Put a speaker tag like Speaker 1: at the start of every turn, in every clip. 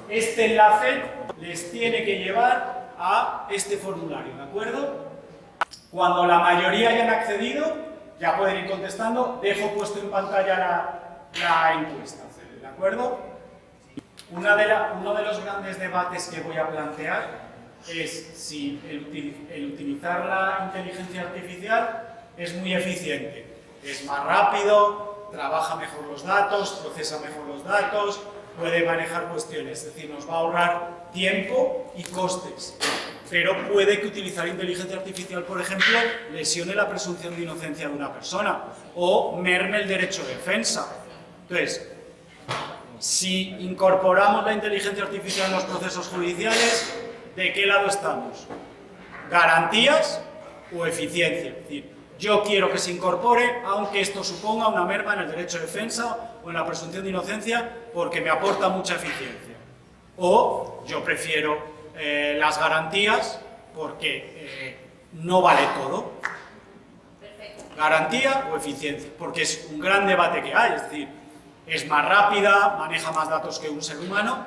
Speaker 1: este enlace les tiene que llevar a este formulario, ¿de acuerdo? Cuando la mayoría hayan accedido, ya pueden ir contestando. Dejo puesto en pantalla la encuesta, ¿de acuerdo? Uno de los grandes debates que voy a plantear es si el utilizar la inteligencia artificial es muy eficiente, es más rápido, trabaja mejor los datos, procesa mejor los datos, puede manejar cuestiones, es decir, nos va a ahorrar tiempo y costes. Pero puede que utilizar inteligencia artificial, por ejemplo, lesione la presunción de inocencia de una persona o merme el derecho de defensa. Entonces, si incorporamos la inteligencia artificial en los procesos judiciales, ¿de qué lado estamos? ¿Garantías o eficiencia? Es decir, yo quiero que se incorpore, aunque esto suponga una merma en el derecho de defensa o en la presunción de inocencia, porque me aporta mucha eficiencia. O yo prefiero las garantías porque no vale todo. Garantía o eficiencia, porque es un gran debate que hay, es decir, es más rápida, maneja más datos que un ser humano,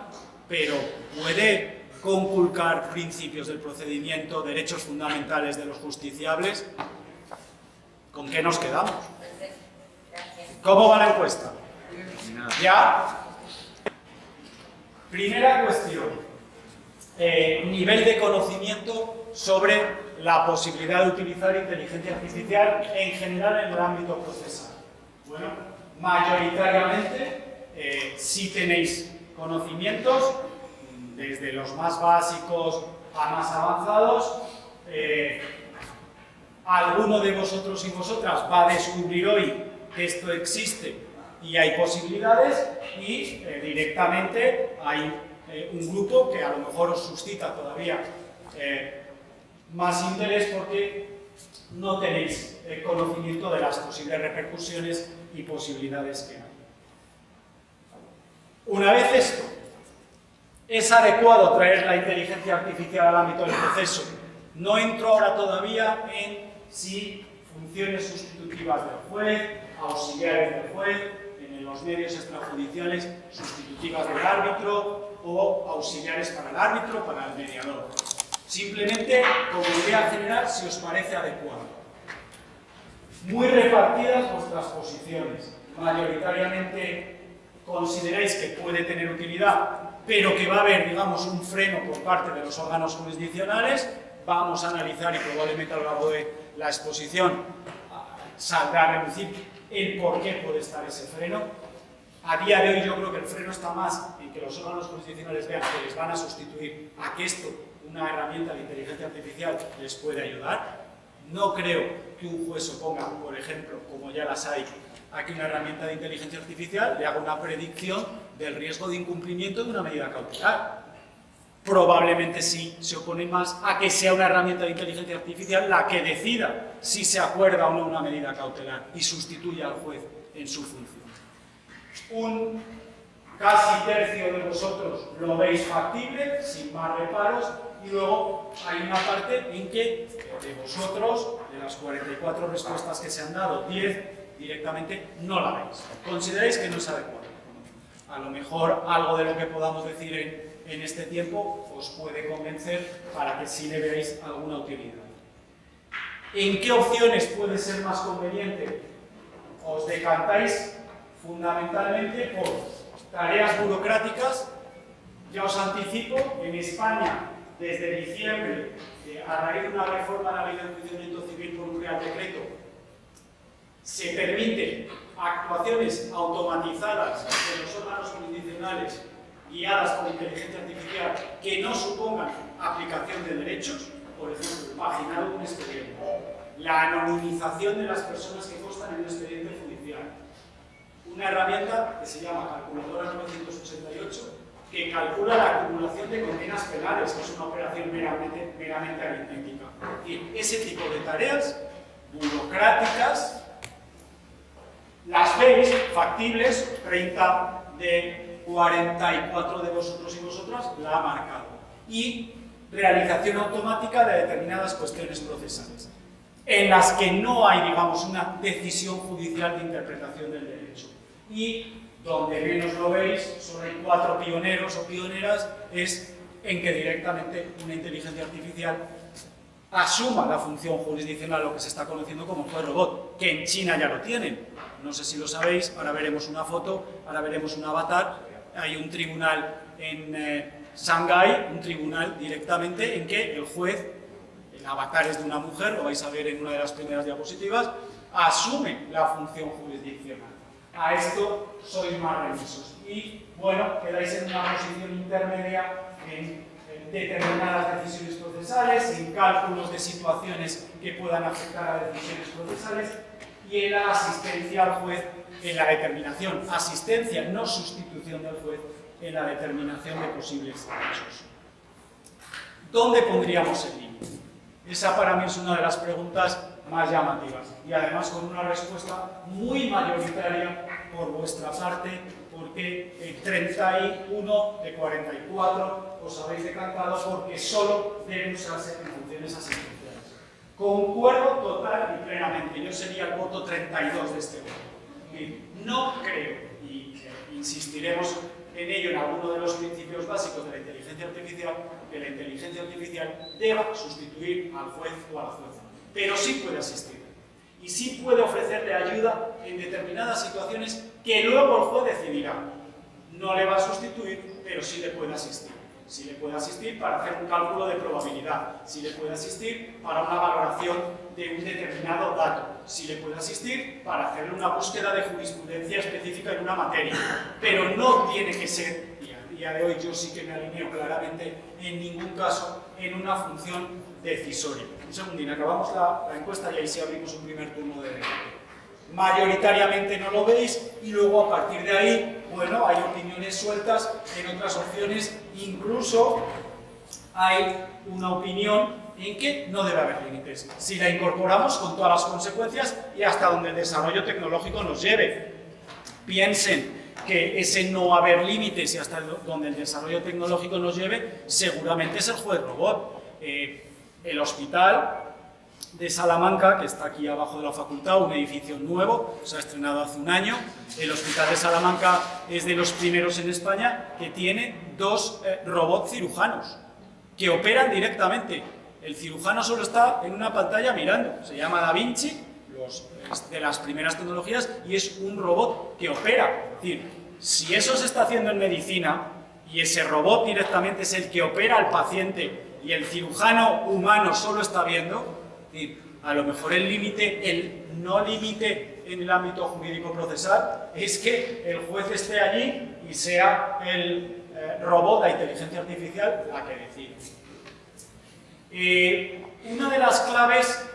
Speaker 1: pero puede conculcar principios del procedimiento, derechos fundamentales de los justiciables. ¿Con qué nos quedamos? ¿Cómo va la encuesta? ¿Ya? Primera cuestión. Nivel de conocimiento sobre la posibilidad de utilizar inteligencia artificial en general en el ámbito procesal. Bueno, mayoritariamente sí tenéis conocimientos, desde los más básicos a más avanzados. Alguno de vosotros y vosotras va a descubrir hoy que esto existe y hay posibilidades, y directamente hay un grupo que a lo mejor os suscita todavía más interés porque no tenéis conocimiento de las posibles repercusiones y posibilidades que hay. Una vez esto, ¿es adecuado traer la inteligencia artificial al ámbito del proceso? No entro ahora todavía en si funciones sustitutivas del juez, auxiliares del juez, en los medios extrajudiciales sustitutivas del árbitro o auxiliares para el árbitro, para el mediador. Simplemente, como idea general, si os parece adecuado. Muy repartidas vuestras posiciones. Mayoritariamente consideráis que puede tener utilidad, pero que va a haber, digamos, un freno por parte de los órganos jurisdiccionales. Vamos a analizar, y probablemente a lo largo de la exposición saldrá a reducir el por qué puede estar ese freno. A día de hoy yo creo que el freno está más en que los órganos jurisdiccionales vean que les van a sustituir a que esto, una herramienta de inteligencia artificial, les puede ayudar. No creo que un juez oponga, por ejemplo, como ya las hay, a que una herramienta de inteligencia artificial le haga una predicción del riesgo de incumplimiento de una medida cautelar. Probablemente sí se oponen más a que sea una herramienta de inteligencia artificial la que decida si se acuerda o no una medida cautelar y sustituya al juez en su función. Un casi tercio de vosotros lo veis factible, sin más reparos, y luego hay una parte en que de vosotros, de las 44 respuestas que se han dado, 10 directamente no la veis. Consideráis que no es adecuado. A lo mejor algo de lo que podamos decir en este tiempo os puede convencer para que sí le veáis alguna utilidad. ¿En qué opciones puede ser más conveniente? Os decantáis fundamentalmente por tareas burocráticas. Ya os anticipo, en España, desde diciembre, a raíz de una reforma de la ley de enjuiciamiento civil por un real decreto, se permiten actuaciones automatizadas de los órganos jurisdiccionales guiadas por inteligencia artificial que no supongan aplicación de derechos, por ejemplo, paginado de un expediente, la anonimización de las personas que constan en un expediente judicial, una herramienta que se llama Calculadora 988, que calcula la acumulación de condenas penales, que es una operación meramente aritmética. Y ese tipo de tareas burocráticas las veis factibles. 30 de 44 de vosotros y vosotras la ha marcado. Y realización automática de determinadas cuestiones procesales, en las que no hay, digamos, una decisión judicial de interpretación del derecho. y donde menos lo veis, solo hay 4 pioneros o pioneras, es en que directamente una inteligencia artificial asuma la función jurisdiccional, lo que se está conociendo como juez robot, que en China ya lo tienen. No sé si lo sabéis, ahora veremos una foto, ahora veremos un avatar. Hay un tribunal en Shanghái, un tribunal directamente en que el juez, el avatar es de una mujer, lo vais a ver en una de las primeras diapositivas, asume la función jurisdiccional. A esto sois más remisos. Y bueno, quedáis en una posición intermedia en determinadas decisiones procesales, en cálculos de situaciones que puedan afectar a decisiones procesales y en la asistencia al juez en la determinación, asistencia, no sustitución del juez, en la determinación de posibles hechos. ¿Dónde pondríamos el límite? Esa para mí es una de las preguntas más llamativas y además con una respuesta muy mayoritaria por vuestra parte, porque 31 de 44 os habéis decantado porque solo deben usarse en funciones asistenciales. Concuerdo total y plenamente, yo sería el voto 32 de este voto. No creo, y insistiremos en ello en alguno de los principios básicos de la inteligencia artificial, que la inteligencia artificial deba sustituir al juez o a la jueza, pero sí puede asistir. Y sí puede ofrecerle ayuda en determinadas situaciones que luego el juez decidirá. No le va a sustituir, pero sí le puede asistir. Sí le puede asistir para hacer un cálculo de probabilidad, sí le puede asistir para una valoración de un determinado dato, sí le puede asistir para hacer una búsqueda de jurisprudencia específica en una materia, pero no tiene que ser, y a día de hoy yo sí que me alineo claramente, en ningún caso en una función decisoria. Un segundín, acabamos la encuesta y ahí sí abrimos un primer turno de debate. Mayoritariamente no lo veis y luego a partir de ahí, bueno, hay opiniones sueltas en otras opciones, incluso hay una opinión en que no debe haber límites. Si la incorporamos con todas las consecuencias y hasta donde el desarrollo tecnológico nos lleve. Piensen que ese no haber límites y hasta donde el desarrollo tecnológico nos lleve, seguramente es el juez robot. El hospital de Salamanca, que está aquí abajo de la facultad, un edificio nuevo, se ha estrenado hace un año. El Hospital de Salamanca es de los primeros en España que tiene 2 robots cirujanos que operan directamente. El cirujano solo está en una pantalla mirando, se llama Da Vinci, de las primeras tecnologías, y es un robot que opera. Es decir, si eso se está haciendo en medicina y ese robot directamente es el que opera al paciente y el cirujano humano solo está viendo, a lo mejor el límite, el no límite en el ámbito jurídico procesal es que el juez esté allí y sea el robot, la inteligencia artificial, la que decide. Una de las claves,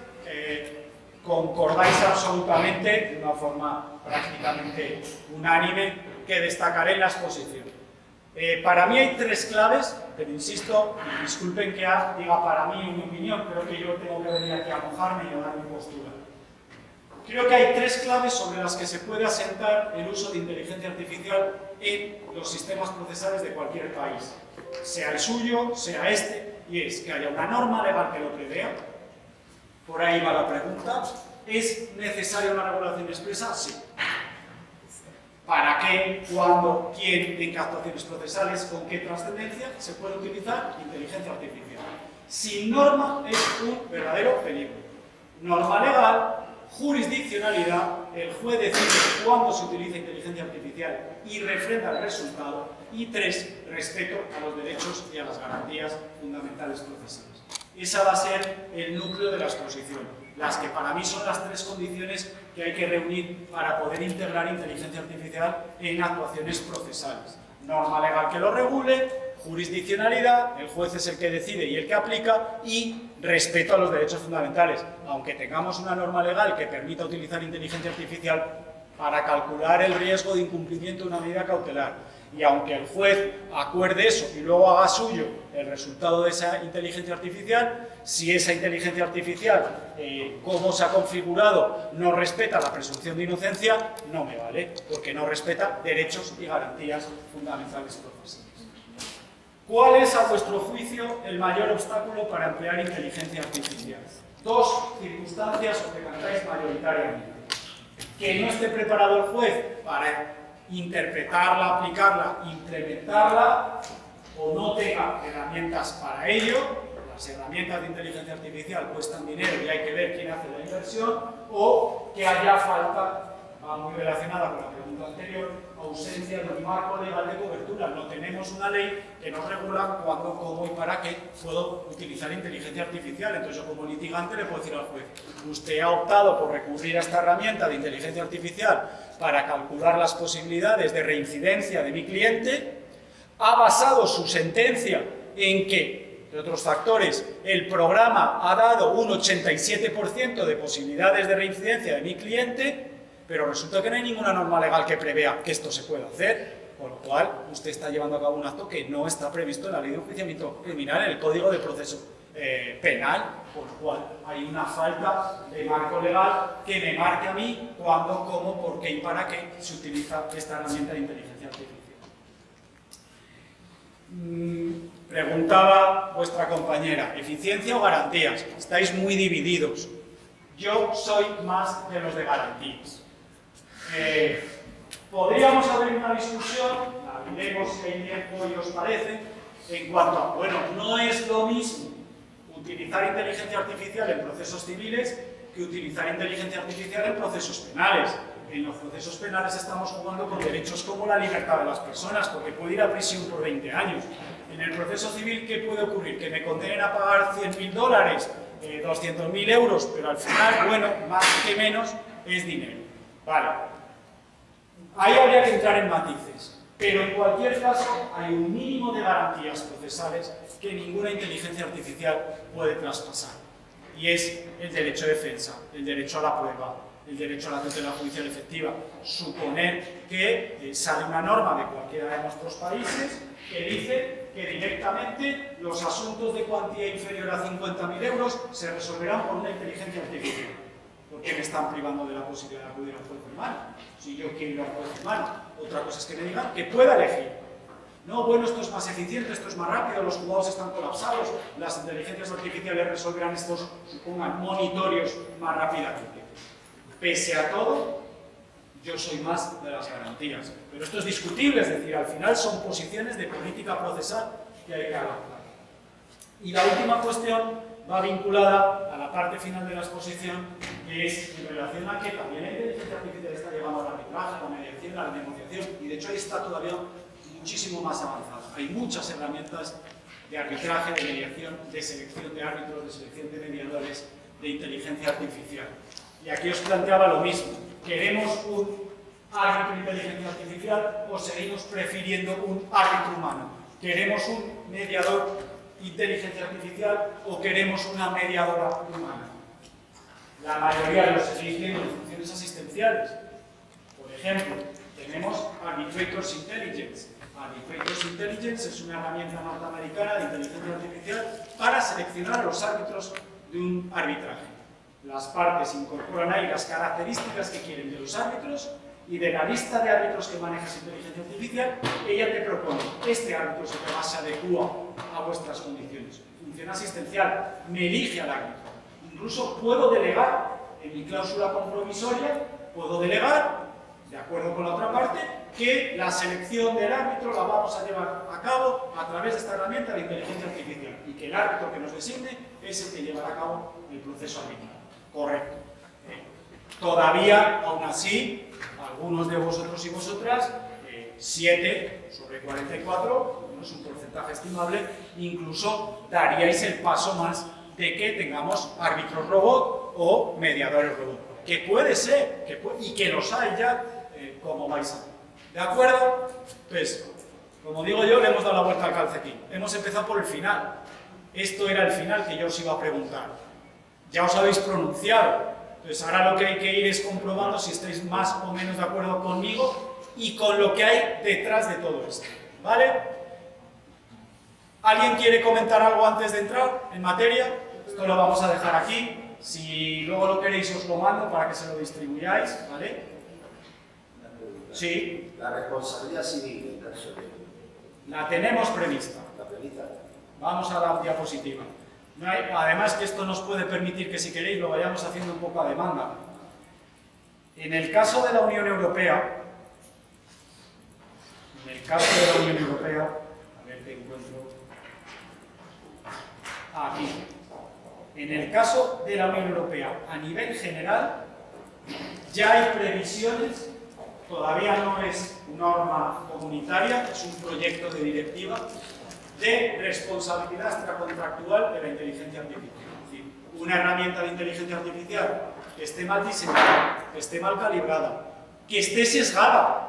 Speaker 1: concordáis absolutamente, de una forma prácticamente unánime, que destacaré en la exposición. Para mí hay 3 claves, pero insisto, y disculpen que diga para mí mi opinión, creo que yo tengo que venir aquí a mojarme y a dar mi postura. Creo que hay 3 claves sobre las que se puede asentar el uso de inteligencia artificial en los sistemas procesales de cualquier país, sea el suyo, sea este, y es que haya una norma legal que lo prevea. Por ahí va la pregunta. ¿Es necesaria una regulación expresa? Sí. ¿Para qué, cuándo, quién, en qué actuaciones procesales, con qué trascendencia se puede utilizar inteligencia artificial? Sin norma es un verdadero peligro. Norma legal, jurisdiccionalidad, el juez decide cuándo se utiliza inteligencia artificial y refrenda el resultado. Y 3, respeto a los derechos y a las garantías fundamentales procesales. Esa va a ser el núcleo de la exposición, las que para mí son las 3 condiciones que hay que reunir para poder integrar inteligencia artificial en actuaciones procesales. Norma legal que lo regule, jurisdiccionalidad, el juez es el que decide y el que aplica, y respeto a los derechos fundamentales. Aunque tengamos una norma legal que permita utilizar inteligencia artificial para calcular el riesgo de incumplimiento de una medida cautelar, y aunque el juez acuerde eso y luego haga suyo el resultado de esa inteligencia artificial, si esa inteligencia artificial, como se ha configurado, no respeta la presunción de inocencia, no me vale, porque no respeta derechos y garantías fundamentales procesales. ¿Cuál es, a vuestro juicio, el mayor obstáculo para emplear inteligencia artificial? 2 circunstancias os decantáis mayoritariamente. Que no esté preparado el juez para interpretarla, aplicarla, implementarla, o no tenga herramientas para ello. Las herramientas de inteligencia artificial cuestan dinero y hay que ver quién hace la inversión, o que haya falta, va muy relacionada con la pregunta anterior, ausencia de un marco legal de cobertura. No tenemos una ley que nos regula cuándo, cómo y para qué puedo utilizar inteligencia artificial. Entonces yo como litigante le puedo decir al juez: usted ha optado por recurrir a esta herramienta de inteligencia artificial para calcular las posibilidades de reincidencia de mi cliente, ha basado su sentencia en que, entre otros factores, el programa ha dado un 87% de posibilidades de reincidencia de mi cliente, pero resulta que no hay ninguna norma legal que prevea que esto se pueda hacer, con lo cual usted está llevando a cabo un acto que no está previsto en la ley de enjuiciamiento criminal, en el Código de Proceso Penal, por lo cual hay una falta de marco legal que me marque a mí cuándo, cómo, por qué y para qué se utiliza esta herramienta de inteligencia artificial. Preguntaba vuestra compañera: ¿eficiencia o garantías? Estáis muy divididos. Yo soy más de los de garantías. Podríamos abrir una discusión, la veremos si hay tiempo y os parece, en cuanto a, bueno, no es lo mismo utilizar inteligencia artificial en procesos civiles que utilizar inteligencia artificial en procesos penales. En los procesos penales estamos jugando con derechos como la libertad de las personas, porque puedo ir a prisión por 20 años. En el proceso civil, ¿qué puede ocurrir? Que me condenen a pagar $100.000, 200.000 euros, pero al final, bueno, más que menos, es dinero. Vale. Ahí habría que entrar en matices, pero en cualquier caso hay un mínimo de garantías procesales que ninguna inteligencia artificial puede traspasar, y es el derecho de defensa, el derecho a la prueba, el derecho a la tutela judicial efectiva. Suponer que sale una norma de cualquiera de nuestros países que dice que directamente los asuntos de cuantía inferior a 50.000 euros se resolverán por una inteligencia artificial. ¿Por qué me están privando de la posibilidad de acudir a un juez humano? Si yo quiero ir a un juez humano. Otra cosa es que me digan que pueda elegir. No, bueno, esto es más eficiente, esto es más rápido, los juzgados están colapsados, las inteligencias artificiales resolverán estos, supongan, monitorios más rápidamente. Pese a todo, yo soy más de las garantías. Pero esto es discutible, es decir, al final son posiciones de política procesal que hay que adaptar. Y la última cuestión va vinculada a la parte final de la exposición, que es en relación a que también la inteligencia artificial está llevando al arbitraje, a la mediación, a la negociación, y de hecho ahí está todavía muchísimo más avanzado. Hay muchas herramientas de arbitraje, de mediación, de selección de árbitros, de selección de mediadores, de inteligencia artificial. Y aquí os planteaba lo mismo: ¿queremos un árbitro de inteligencia artificial o seguimos prefiriendo un árbitro humano? ¿Queremos un mediador de inteligencia artificial o queremos una mediadora humana? La mayoría lo seguís viendo en funciones asistenciales. Por ejemplo, tenemos Arbitrators Intelligence. Arbitrators Intelligence es una herramienta norteamericana de inteligencia artificial para seleccionar a los árbitros de un arbitraje. Las partes incorporan ahí las características que quieren de los árbitros, y de la lista de árbitros que maneja esa inteligencia artificial, ella te propone: este árbitro es el que más se adecua a vuestras condiciones. Función asistencial, me elige al árbitro. Incluso puedo delegar, en mi cláusula compromisoria, puedo delegar, de acuerdo con la otra parte, que la selección del árbitro la vamos a llevar a cabo a través de esta herramienta de inteligencia artificial, y que el árbitro que nos designe es el que llevará a cabo el proceso arbitral. Correcto. Todavía, aún así, algunos de vosotros y vosotras, 7 sobre 44, no es un porcentaje estimable, incluso daríais el paso más de que tengamos árbitros robot o mediadores robot. Que puede ser, y que los hay ya, como vais a ver. ¿De acuerdo? Pues, como digo yo, le hemos dado la vuelta al calcetín. Hemos empezado por el final. Esto era el final que yo os iba a preguntar. Ya os habéis pronunciado. Entonces ahora lo que hay que ir es comprobando si estáis más o menos de acuerdo conmigo y con lo que hay detrás de todo esto. ¿Vale? ¿Alguien quiere comentar algo antes de entrar en materia? Esto lo vamos a dejar aquí. Si luego lo queréis os lo mando para que se lo distribuyáis. ¿Vale? Sí.
Speaker 2: La responsabilidad civil en caso de...
Speaker 1: La tenemos prevista.
Speaker 2: La prevista.
Speaker 1: Vamos a la diapositiva. No hay, además que esto nos puede permitir que, si queréis, lo vayamos haciendo un poco a demanda. En el caso de la Unión Europea, caso de la Unión Europea, a ver qué encuentro aquí. En el caso de la Unión Europea, a nivel general, ya hay previsiones, todavía no es norma comunitaria, es un proyecto de directiva de responsabilidad extracontractual de la inteligencia artificial. Es decir, una herramienta de inteligencia artificial que esté mal diseñada, que esté mal calibrada, que esté sesgada.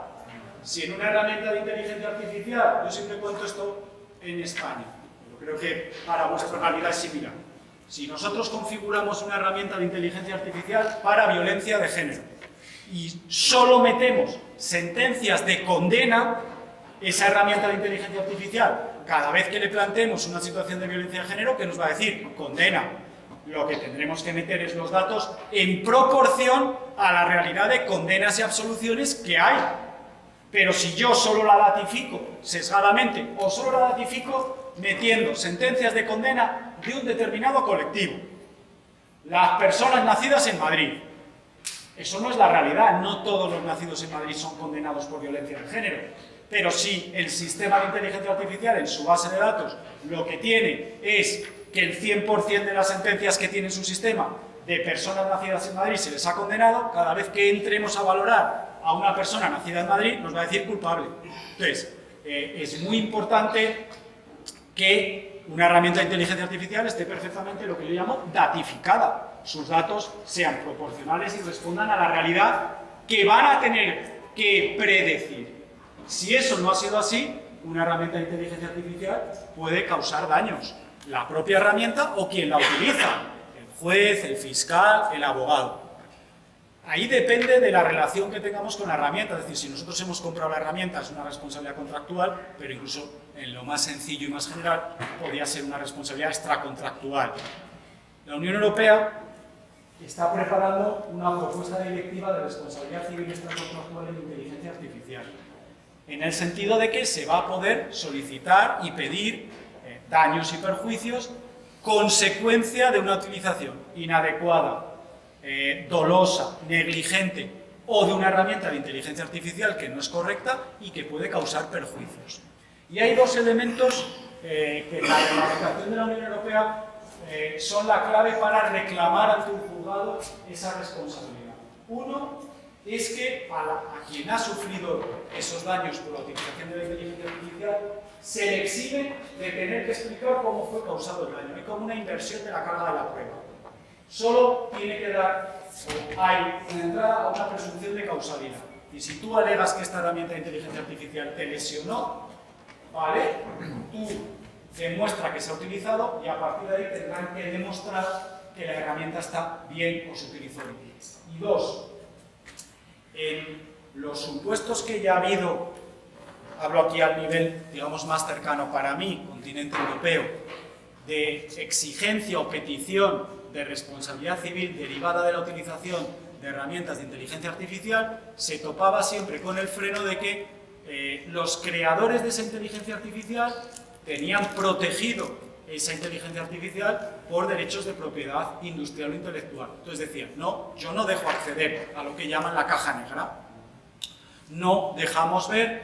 Speaker 1: Si en una herramienta de inteligencia artificial, yo siempre cuento esto en España, pero creo que para vuestra realidad es similar. Si nosotros configuramos una herramienta de inteligencia artificial para violencia de género y solo metemos sentencias de condena, esa herramienta de inteligencia artificial, cada vez que le planteemos una situación de violencia de género, ¿qué nos va a decir? Condena. Lo que tendremos que meter es los datos en proporción a la realidad de condenas y absoluciones que hay. Pero si yo solo la datifico sesgadamente o solo la datifico metiendo sentencias de condena de un determinado colectivo, las personas nacidas en Madrid, eso no es la realidad, no todos los nacidos en Madrid son condenados por violencia de género, pero si el sistema de inteligencia artificial en su base de datos lo que tiene es que el 100% de las sentencias que tiene su sistema de personas nacidas en Madrid se les ha condenado, cada vez que entremos a valorar a una persona nacida en Madrid nos va a decir culpable. Entonces, es muy importante que una herramienta de inteligencia artificial esté perfectamente lo que yo llamo datificada. Sus datos sean proporcionales y respondan a la realidad que van a tener que predecir. Si eso no ha sido así, una herramienta de inteligencia artificial puede causar daños. La propia herramienta o quien la utiliza, el juez, el fiscal, el abogado. Ahí depende de la relación que tengamos con la herramienta, es decir, si nosotros hemos comprado la herramienta es una responsabilidad contractual, pero incluso en lo más sencillo y más general podría ser una responsabilidad extracontractual. La Unión Europea está preparando una propuesta de directiva de responsabilidad civil extracontractual en inteligencia artificial, en el sentido de que se va a poder solicitar y pedir daños y perjuicios consecuencia de una utilización inadecuada, dolosa, negligente o de una herramienta de inteligencia artificial que no es correcta y que puede causar perjuicios. Y hay dos elementos que en la reglamentación de la Unión Europea son la clave para reclamar ante un juzgado esa responsabilidad. Uno es que a quien ha sufrido esos daños por la utilización de la inteligencia artificial se le exime de tener que explicar cómo fue causado el daño. Hay como una inversión de la carga de la prueba. Solo tiene que dar, hay una entrada a una presunción de causalidad. Y si tú alegas que esta herramienta de inteligencia artificial te lesionó, ¿vale? Tú demuestra que se ha utilizado y a partir de ahí tendrán que demostrar que la herramienta está bien o se utilizó bien. Y dos, en los supuestos que ya ha habido, hablo aquí al nivel, digamos, más cercano para mí, continente europeo, de exigencia o petición de responsabilidad civil derivada de la utilización de herramientas de inteligencia artificial, se topaba siempre con el freno de que los creadores de esa inteligencia artificial tenían protegido esa inteligencia artificial por derechos de propiedad industrial o intelectual. Entonces decían, no, yo no dejo acceder a lo que llaman la caja negra. No dejamos ver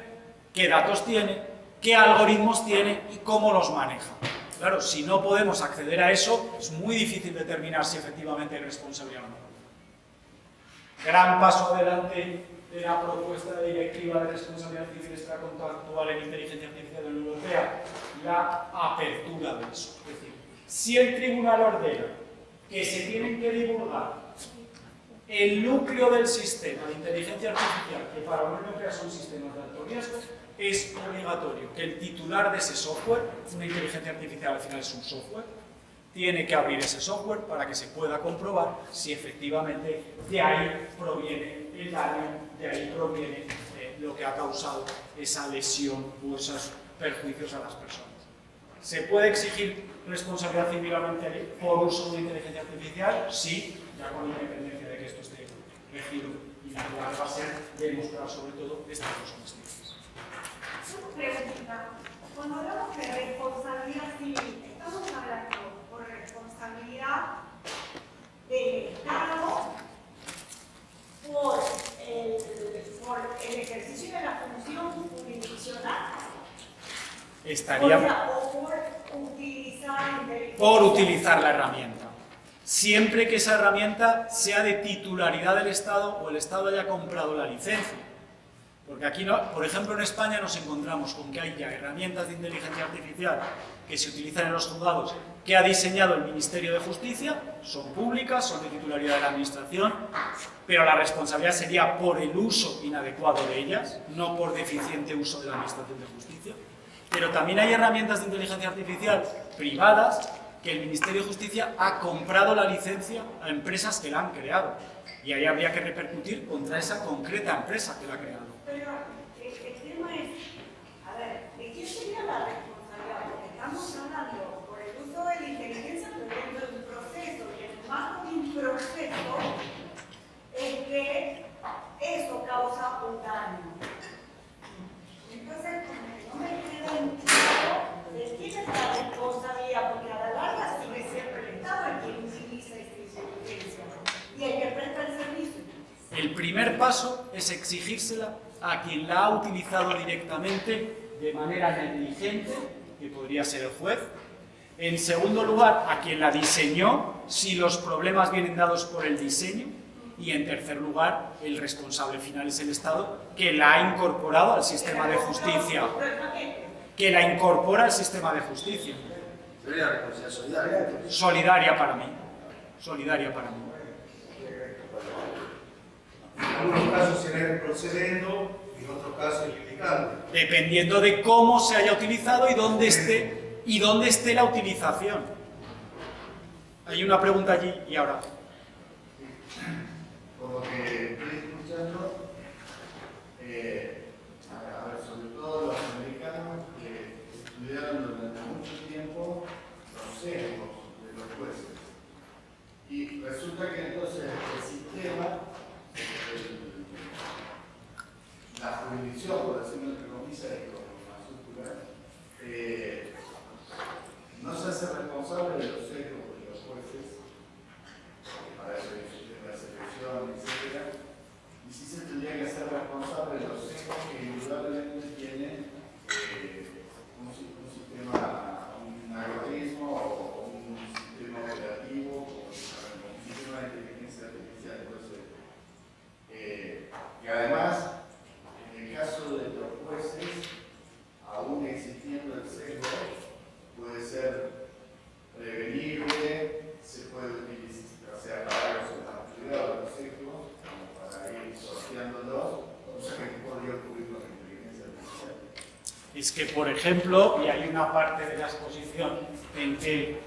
Speaker 1: qué datos tiene, qué algoritmos tiene y cómo los maneja. Claro, si no podemos acceder a eso, es muy difícil determinar si efectivamente hay responsabilidad o no. Gran paso adelante de la propuesta de directiva de responsabilidad civil extracontractual en inteligencia artificial de la Unión Europea, la apertura de eso. Es decir, si el tribunal ordena que se tienen que divulgar el núcleo del sistema de inteligencia artificial, que para la Unión Europea son sistemas de alto riesgo, es obligatorio que el titular de ese software, una inteligencia artificial al final es un software, tiene que abrir ese software para que se pueda comprobar si efectivamente de ahí proviene el daño, de ahí proviene lo que ha causado esa lesión o esos perjuicios a las personas. ¿Se puede exigir responsabilidad civil por uso de inteligencia artificial? Sí, ya con independencia de que esto esté regido, y la clave va a ser demostrar sobre todo estas dos cuestiones.
Speaker 3: Pregunta. Cuando hablamos de responsabilidad civil, estamos hablando por responsabilidad del Estado por el ejercicio de la función jurisdiccional
Speaker 1: estaría por utilizar la herramienta. Siempre que esa herramienta sea de titularidad del Estado o el Estado haya comprado la licencia. Porque aquí, por ejemplo, en España nos encontramos con que hay ya herramientas de inteligencia artificial que se utilizan en los juzgados que ha diseñado el Ministerio de Justicia, son públicas, son de titularidad de la Administración, pero la responsabilidad sería por el uso inadecuado de ellas, no por deficiente uso de la Administración de Justicia. Pero también hay herramientas de inteligencia artificial privadas que el Ministerio de Justicia ha comprado la licencia a empresas que la han creado. Y ahí habría que repercutir contra esa concreta empresa que la ha creado.
Speaker 3: Pero el tema es, a ver, ¿de qué sería la responsabilidad? Porque estamos hablando por el uso de la inteligencia, pero dentro de un proceso, y el marco de un proceso es que eso causa un daño. Entonces, no me queda claro de quién es la responsabilidad, porque a la larga sigue siempre el Estado el que utiliza esta inteligencia y el que presta el servicio.
Speaker 1: El primer paso es exigírsela a quien la ha utilizado directamente de manera negligente, que podría ser el juez. En segundo lugar, a quien la diseñó, si los problemas vienen dados por el diseño. Y en tercer lugar, el responsable final es el Estado, que la ha incorporado al sistema de justicia. Que la incorpora al sistema de justicia.
Speaker 2: Sería responsabilidad solidaria.
Speaker 1: Solidaria para mí. Solidaria para mí.
Speaker 4: En algunos casos será procediendo, en otros casos criticando.
Speaker 1: Dependiendo de cómo se haya utilizado y dónde esté la utilización. Hay una pregunta allí y ahora.
Speaker 4: Como que estoy escuchando, a ver, sobre todo los americanos que estudiaron durante mucho tiempo los sesgos de los jueces. Y resulta que entonces el sistema, la jurisdicción, por decirlo entre comillas y con mayúsculas, no se hace responsable de los sesgos de los jueces. Para eso hay un sistema de selección, etc. Y sí se tendría que hacer responsable de los sesgos que indudablemente tienen un sistema, un algoritmo o un sistema operativo, un sistema de inteligencia artificial. Entonces, y además, en el caso de los jueces, aún existiendo el sesgo, puede ser prevenible, se puede utilizar, o sea, para los cuidado de los sesgos, como para ir sorteándolos, cosa que podría ocurrir con la inteligencia artificial.
Speaker 1: Es que, por ejemplo, y hay una parte de la exposición en que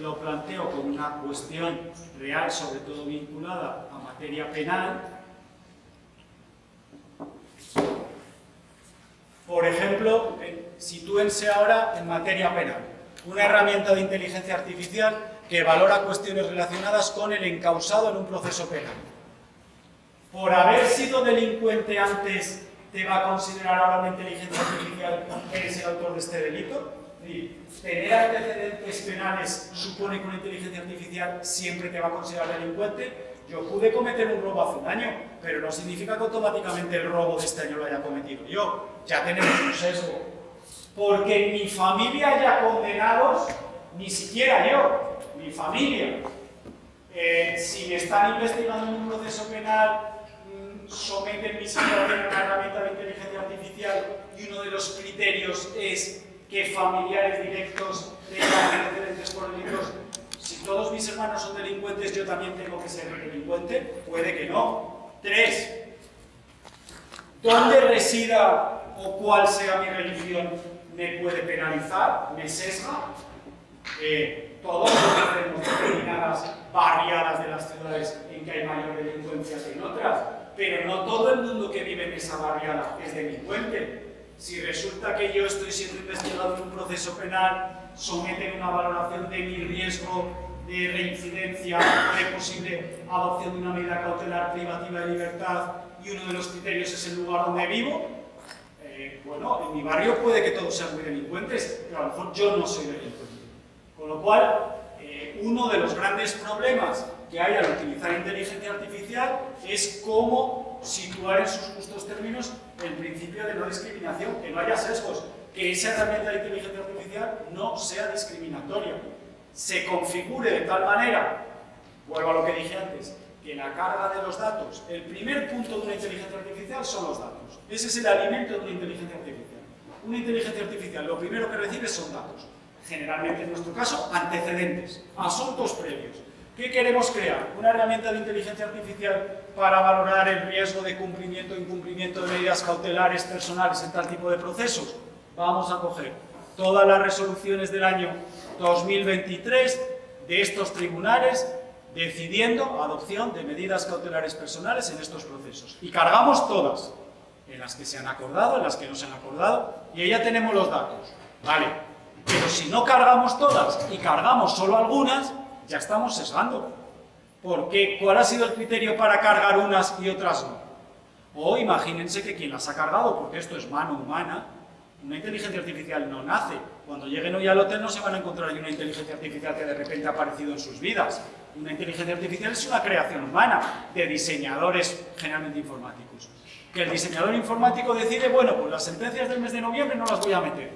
Speaker 1: lo planteo como una cuestión real, sobre todo vinculada a materia penal. Por ejemplo, sitúense ahora en materia penal. Una herramienta de inteligencia artificial que valora cuestiones relacionadas con el encausado en un proceso penal. Por haber sido delincuente antes, ¿te va a considerar ahora una inteligencia artificial que eres el autor de este delito? ¿Y tener antecedentes penales supone que una inteligencia artificial siempre te va a considerar delincuente? Yo pude cometer un robo hace un año, pero no significa que automáticamente el robo de este año lo haya cometido yo. Ya tenemos un sesgo. Porque en mi familia haya condenados, ni siquiera yo, mi familia. Si me están investigando en un proceso penal, someten mi situación a una herramienta de inteligencia artificial y uno de los criterios es que familiares directos tengan antecedentes por delitos. Si todos mis hermanos son delincuentes, yo también tengo que ser delincuente. Puede que no. 3. ¿Dónde resida o cuál sea mi religión me puede penalizar? ¿Me sesga? Todos conocemos determinadas barriadas de las ciudades en que hay mayor delincuencia que en otras, pero no todo el mundo que vive en esa barriada es delincuente. Si resulta que yo estoy siendo investigado en un proceso penal, someten una valoración de mi riesgo de reincidencia o de posible adopción de una medida cautelar privativa de libertad y uno de los criterios es el lugar donde vivo, bueno, en mi barrio puede que todos sean muy delincuentes, pero a lo mejor yo no soy delincuente. Con lo cual, uno de los grandes problemas que hay al utilizar inteligencia artificial es cómo situar en sus justos términos el principio de no discriminación, que no haya sesgos, que esa herramienta de inteligencia artificial no sea discriminatoria, se configure de tal manera, vuelvo a lo que dije antes, que la carga de los datos, el primer punto de una inteligencia artificial son los datos. Ese es el alimento de una inteligencia artificial. Una inteligencia artificial lo primero que recibe son datos. Generalmente, en nuestro caso, antecedentes, asuntos previos. ¿Qué queremos crear? Una herramienta de inteligencia artificial para valorar el riesgo de cumplimiento o incumplimiento de medidas cautelares personales en tal tipo de procesos. Vamos a coger todas las resoluciones del año 2023 de estos tribunales decidiendo adopción de medidas cautelares personales en estos procesos. Y cargamos todas, en las que se han acordado, en las que no se han acordado, y ahí ya tenemos los datos. Vale, pero si no cargamos todas y cargamos solo algunas, ya estamos sesgando. Porque ¿cuál ha sido el criterio para cargar unas y otras no? O imagínense que quien las ha cargado, porque esto es mano humana, una inteligencia artificial no nace. Cuando lleguen hoy al hotel no se van a encontrar ahí una inteligencia artificial que de repente ha aparecido en sus vidas. Una inteligencia artificial es una creación humana, de diseñadores generalmente informáticos. Que el diseñador informático decide, bueno, pues las sentencias del mes de noviembre no las voy a meter.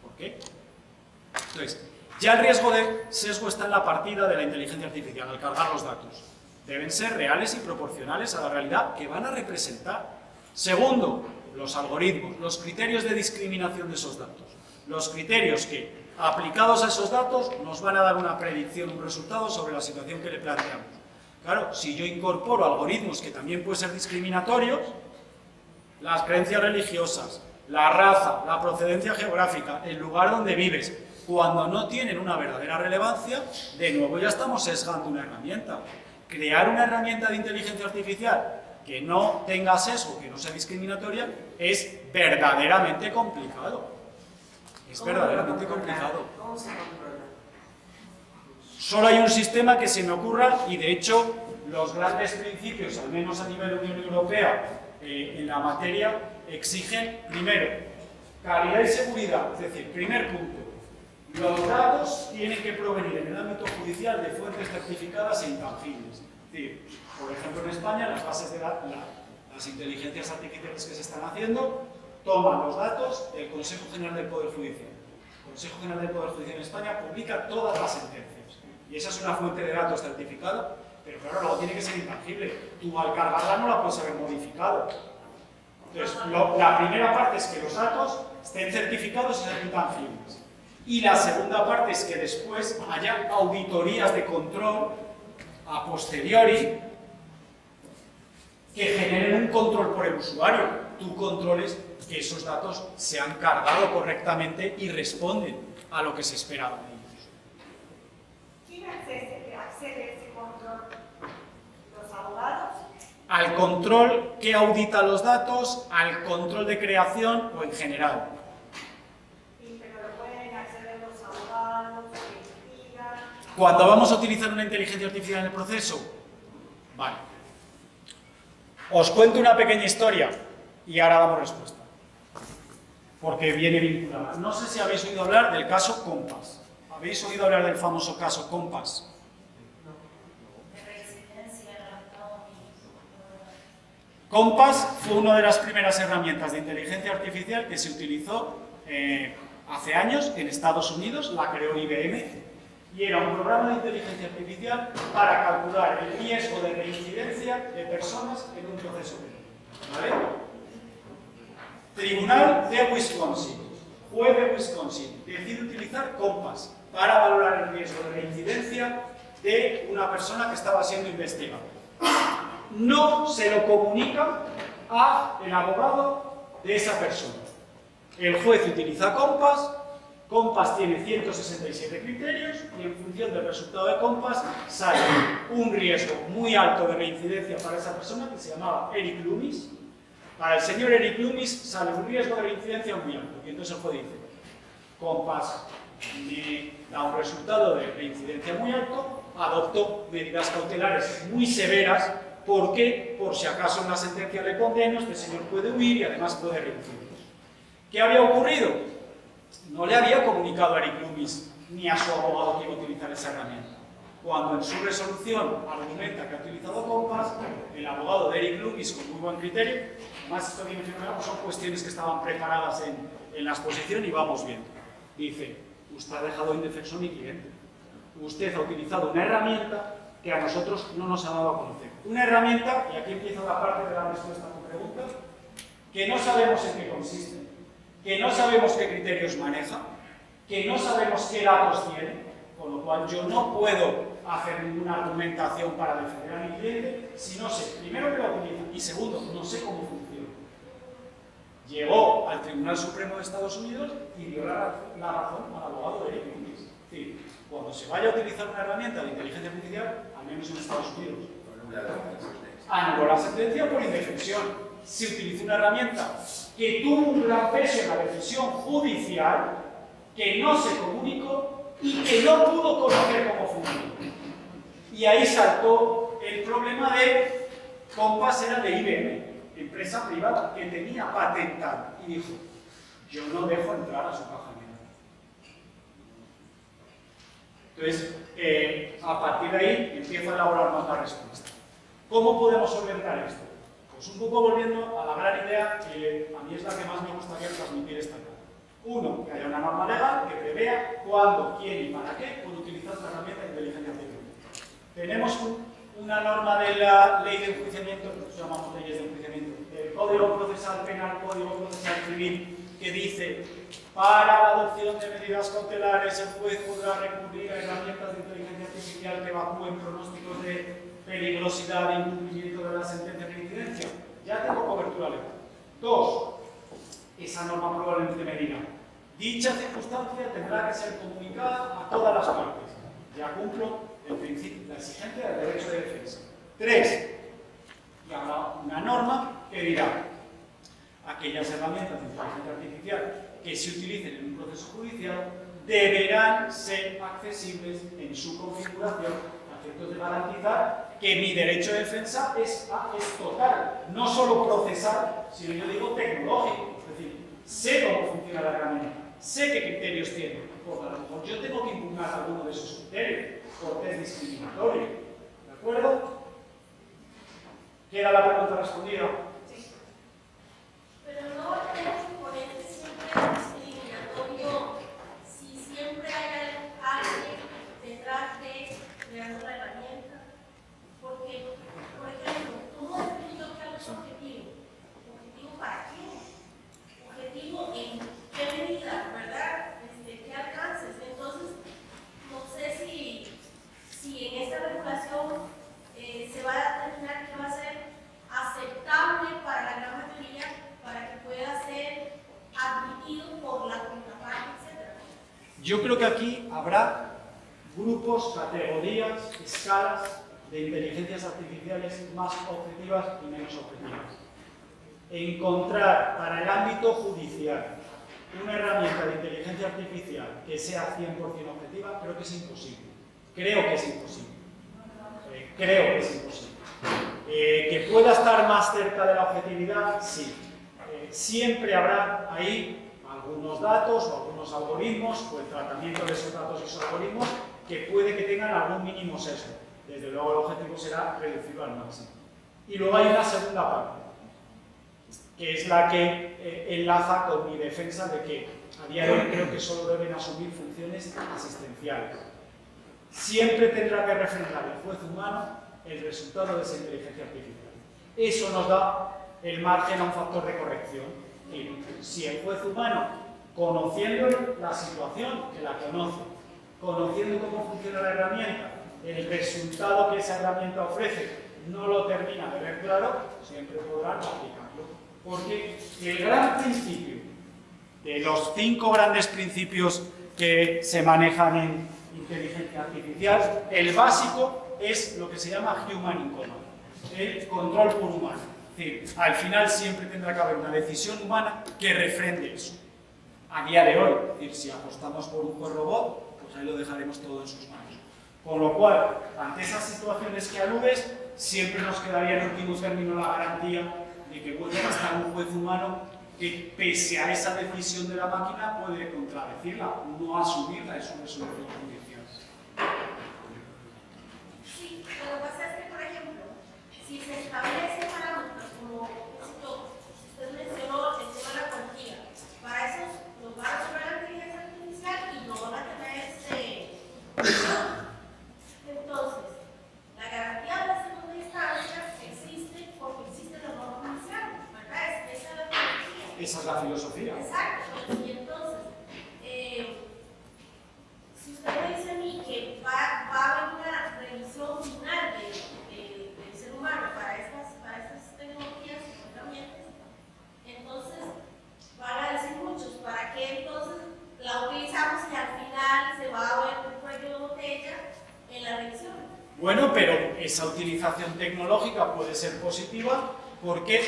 Speaker 1: ¿Por qué? Entonces, ya el riesgo de sesgo está en la partida de la inteligencia artificial, al cargar los datos. Deben ser reales y proporcionales a la realidad que van a representar. Segundo, los algoritmos, los criterios de discriminación de esos datos. Los criterios que, aplicados a esos datos, nos van a dar una predicción, un resultado sobre la situación que le planteamos. Claro, si yo incorporo algoritmos que también pueden ser discriminatorios, las creencias religiosas, la raza, la procedencia geográfica, el lugar donde vives, cuando no tienen una verdadera relevancia, de nuevo ya estamos sesgando una herramienta. Crear una herramienta de inteligencia artificial que no tenga sesgo, que no sea discriminatoria, es verdaderamente complicado. Es verdaderamente complicado.
Speaker 3: ¿Cómo se controla?
Speaker 1: Solo hay un sistema que se me ocurra y, de hecho, los grandes principios, al menos a nivel Unión Europea, en la materia, exigen, primero, calidad y seguridad. Es decir, primer punto, los datos tienen que provenir en el ámbito judicial de fuentes certificadas e intangibles. Es decir, por ejemplo, en España, las bases de las inteligencias artificiales que se están haciendo toman los datos del Consejo General del Poder Judicial. El Consejo General del Poder Judicial en España publica todas las sentencias. Y esa es una fuente de datos certificada, pero claro, luego tiene que ser intangible. Tú al cargarla no la puedes haber modificado. Entonces, la primera parte es que los datos estén certificados y sean intangibles. Y la segunda parte es que después haya auditorías de control a posteriori que generen un control por el usuario. Tú controles que esos datos se han cargado correctamente y responden a lo que se esperaba de ellos.
Speaker 3: ¿Quién accede a ese control? ¿Los abogados?
Speaker 1: Al control que audita los datos, al control de creación o en general.
Speaker 3: Pero lo pueden acceder los abogados, que investigan.
Speaker 1: Cuando vamos a utilizar una inteligencia artificial en el proceso, vale. Os cuento una pequeña historia y ahora damos respuesta. Porque viene vinculada. No sé si habéis oído hablar del caso Compass. ¿Habéis oído hablar del famoso caso Compass? Compass fue una de las primeras herramientas de inteligencia artificial que se utilizó hace años en Estados Unidos, la creó IBM, y era un programa de inteligencia artificial para calcular el riesgo de reincidencia de personas en un proceso penal. ¿Vale? Tribunal de Wisconsin, juez de Wisconsin, decide utilizar Compass para valorar el riesgo de reincidencia de una persona que estaba siendo investigada. No se lo comunica al abogado de esa persona. El juez utiliza Compass, Compass tiene 167 criterios y en función del resultado de Compass sale un riesgo muy alto de reincidencia para esa persona que se llamaba Eric Loomis. Para el señor Eric Loomis sale un riesgo de reincidencia muy alto y entonces el juez dice, Compass me da un resultado de reincidencia muy alto, adoptó medidas cautelares muy severas porque, por si acaso en la sentencia le condeno, este señor puede huir y además puede reincidir. ¿Qué había ocurrido? No le había comunicado a Eric Loomis ni a su abogado que iba a utilizar esa herramienta. cuando en su resolución argumenta que ha utilizado Compass, el abogado de Eric Loomis, con muy buen criterio, además esto viene firmado, son cuestiones que estaban preparadas en la exposición y vamos viendo. Dice, usted ha dejado indefenso a mi cliente. Usted ha utilizado una herramienta que a nosotros no nos ha dado a conocer. Una herramienta, y aquí empieza la parte de la respuesta a tu pregunta, que no sabemos en qué consiste, que no sabemos qué criterios maneja, que no sabemos qué datos tiene, con lo cual yo no puedo hacer ninguna argumentación para defender a mi cliente si no sé, primero, que lo utiliza y segundo, no sé cómo funciona. Llegó al Tribunal Supremo de Estados Unidos y dio la razón al abogado de Eric Loomis. Es decir, cuando se vaya a utilizar una herramienta de inteligencia artificial, al menos en Estados Unidos, anuló la sentencia por indefensión. Se utilizó una herramienta que tuvo un gran peso en la decisión judicial, que no se comunicó y que no pudo conocer cómo funciona. Y ahí saltó el problema de Compass, era de IBM, empresa privada que tenía patentado, y dijo, yo no dejo entrar a su caja negra. Entonces, a partir de ahí empiezo a elaborar más la respuesta. ¿Cómo podemos solventar esto? Pues un poco volviendo a la gran idea que a mí es la que más me gustaría transmitir esta tarde. Uno, que haya una norma legal que prevea cuándo, quién y para qué puede utilizar esta herramienta de inteligencia artificial. Tenemos una norma de la ley de enjuiciamiento, que llamamos leyes de enjuiciamiento, del Código Procesal Penal, Código Procesal Civil, que dice, para la adopción de medidas cautelares, el juez podrá recurrir a herramientas de inteligencia artificial que evacúen pronósticos de peligrosidad e incumplimiento de la sentencia de incidencia. Ya tengo cobertura legal. Dos, esa norma probablemente me diga, dicha circunstancia tendrá que ser comunicada a todas las partes. Ya cumplo el principio, la exigencia del derecho de defensa. Tres, y habrá una norma que dirá, aquellas herramientas de inteligencia artificial que se utilicen en un proceso judicial deberán ser accesibles en su configuración a efectos de garantizar que mi derecho de defensa es total, no solo procesal, sino yo digo tecnológico. Es decir, sé cómo funciona la herramienta, sé qué criterios tiene, porque a lo mejor yo tengo que impugnar alguno de esos criterios, porque es discriminatorio. ¿De acuerdo? ¿Queda la pregunta respondida?
Speaker 3: Sí.
Speaker 5: Pero no tenemos que poner siempre discriminatorio si siempre hay alguien detrás de creando la herramienta. Porque, por ejemplo, ¿cómo defino que algo es objetivo? ¿Objetivo para qué? ¿Objetivo en qué medida, verdad? ¿Qué alcances? Entonces, no sé si en esta regulación se va a determinar que va a ser aceptable para la gran mayoría para que pueda ser admitido por la contraparte, etc.
Speaker 1: Yo creo que aquí habrá grupos, categorías, escalas de inteligencias artificiales más objetivas y menos objetivas. Encontrar para el ámbito judicial una herramienta de inteligencia artificial que sea 100% objetiva, creo que es imposible. Creo que es imposible. Que pueda estar más cerca de la objetividad, sí. Siempre habrá ahí algunos datos o algunos algoritmos o el tratamiento de esos datos y esos algoritmos que puede que tengan algún mínimo sesgo. Desde luego el objetivo será reducirlo al máximo. Y luego hay una segunda parte, que es la que enlaza con mi defensa de que a día de hoy creo que solo deben asumir funciones asistenciales. Siempre tendrá que refrendar el juez humano el resultado de esa inteligencia artificial. Eso nos da el margen a un factor de corrección. Y si el juez humano, conociendo la situación que la conoce, conociendo cómo funciona la herramienta, el resultado que esa herramienta ofrece no lo termina de ver claro, siempre podrán aplicarlo. Porque el gran principio de los 5 grandes principios que se manejan en inteligencia artificial, el básico es lo que se llama human in command, el control por humano. Es decir, al final siempre tendrá que haber una decisión humana que refrende eso. A día de hoy, es decir, si apostamos por un juez robot, pues ahí lo dejaremos todo en sus manos. Con lo cual, ante esas situaciones que aludes, siempre nos quedaría en último término la garantía de que puede estar un juez humano que, pese a esa decisión de la máquina, puede contradecirla, no asumirla en su resolución judicial.
Speaker 5: si se establecen parámetros como usted mencionó el tema de la cuantía, para eso los va a resolver la inteligencia artificial y no van a tener entonces, la garantía de la segunda instancia existe porque existe la norma judicial, ¿verdad? Esa es la filosofía.
Speaker 1: Esa es la filosofía.
Speaker 5: Exacto. Y entonces, si usted me dice a mí que va a haber una revisión final del ser humano para estas tecnologías y herramientas, entonces van a decir muchos, ¿para qué entonces la utilizamos y al final se va a ver un cuello de botella en la revisión?
Speaker 1: Bueno, pero esa utilización tecnológica puede ser positiva porque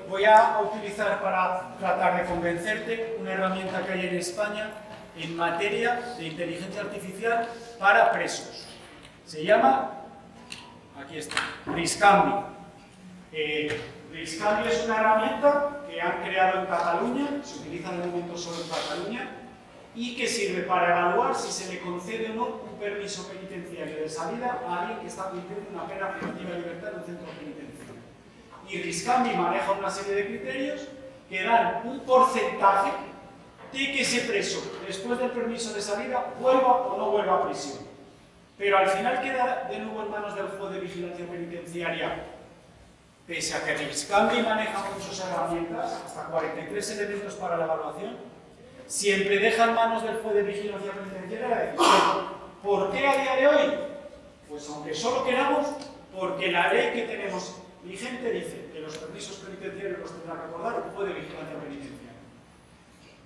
Speaker 1: voy a utilizar para tratar de convencerte una herramienta que hay en España en materia de inteligencia artificial para presos. Se llama, aquí está, Riscambi. Riscambi es una herramienta que han creado en Cataluña, se utiliza de momento solo en Cataluña, y que sirve para evaluar si se le concede o no un permiso penitenciario de salida a alguien que está cumpliendo una pena privativa de libertad en un centro penitenciario. Y Riscambi maneja una serie de criterios que dan un porcentaje de que ese preso, después del permiso de salida, vuelva o no vuelva a prisión. Pero al final queda de nuevo en manos del juez de vigilancia penitenciaria, pese a que Riscambi maneja muchas herramientas, hasta 43 elementos para la evaluación, siempre deja en manos del juez de vigilancia penitenciaria la decisión. ¿Por qué a día de hoy? Pues aunque solo queramos, porque la ley que tenemos vigente dice que los permisos penitenciarios los tendrá que acordar el juez de vigilancia penitenciaria.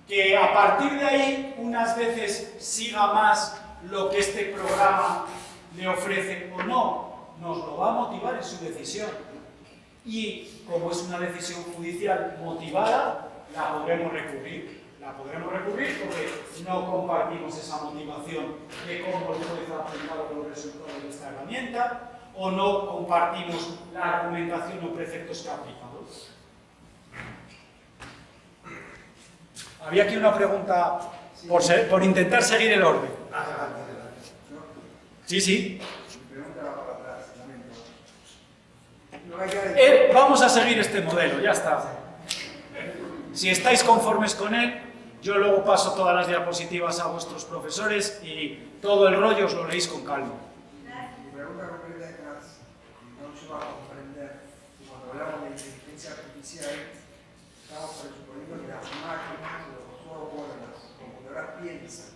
Speaker 1: Que a partir de ahí, unas veces siga más lo que este programa le ofrece o no, nos lo va a motivar en su decisión. Y como es una decisión judicial motivada, la podremos recurrir. La podremos recurrir porque no compartimos esa motivación de cómo el juez ha aplicado los resultados de esta herramienta, o no compartimos la argumentación o preceptos que ha aplicado. Había aquí una pregunta por intentar seguir el orden. Sí, sí. Vamos a seguir este modelo, ya está. Si estáis conformes con él, yo luego paso todas las diapositivas a vuestros profesores y todo el rollo os lo leéis con calma.
Speaker 2: Mi pregunta concreta es más, no lleva a comprender que cuando hablamos de inteligencia artificial, estamos presuponiendo que las máquinas, los software, las computadoras piensan,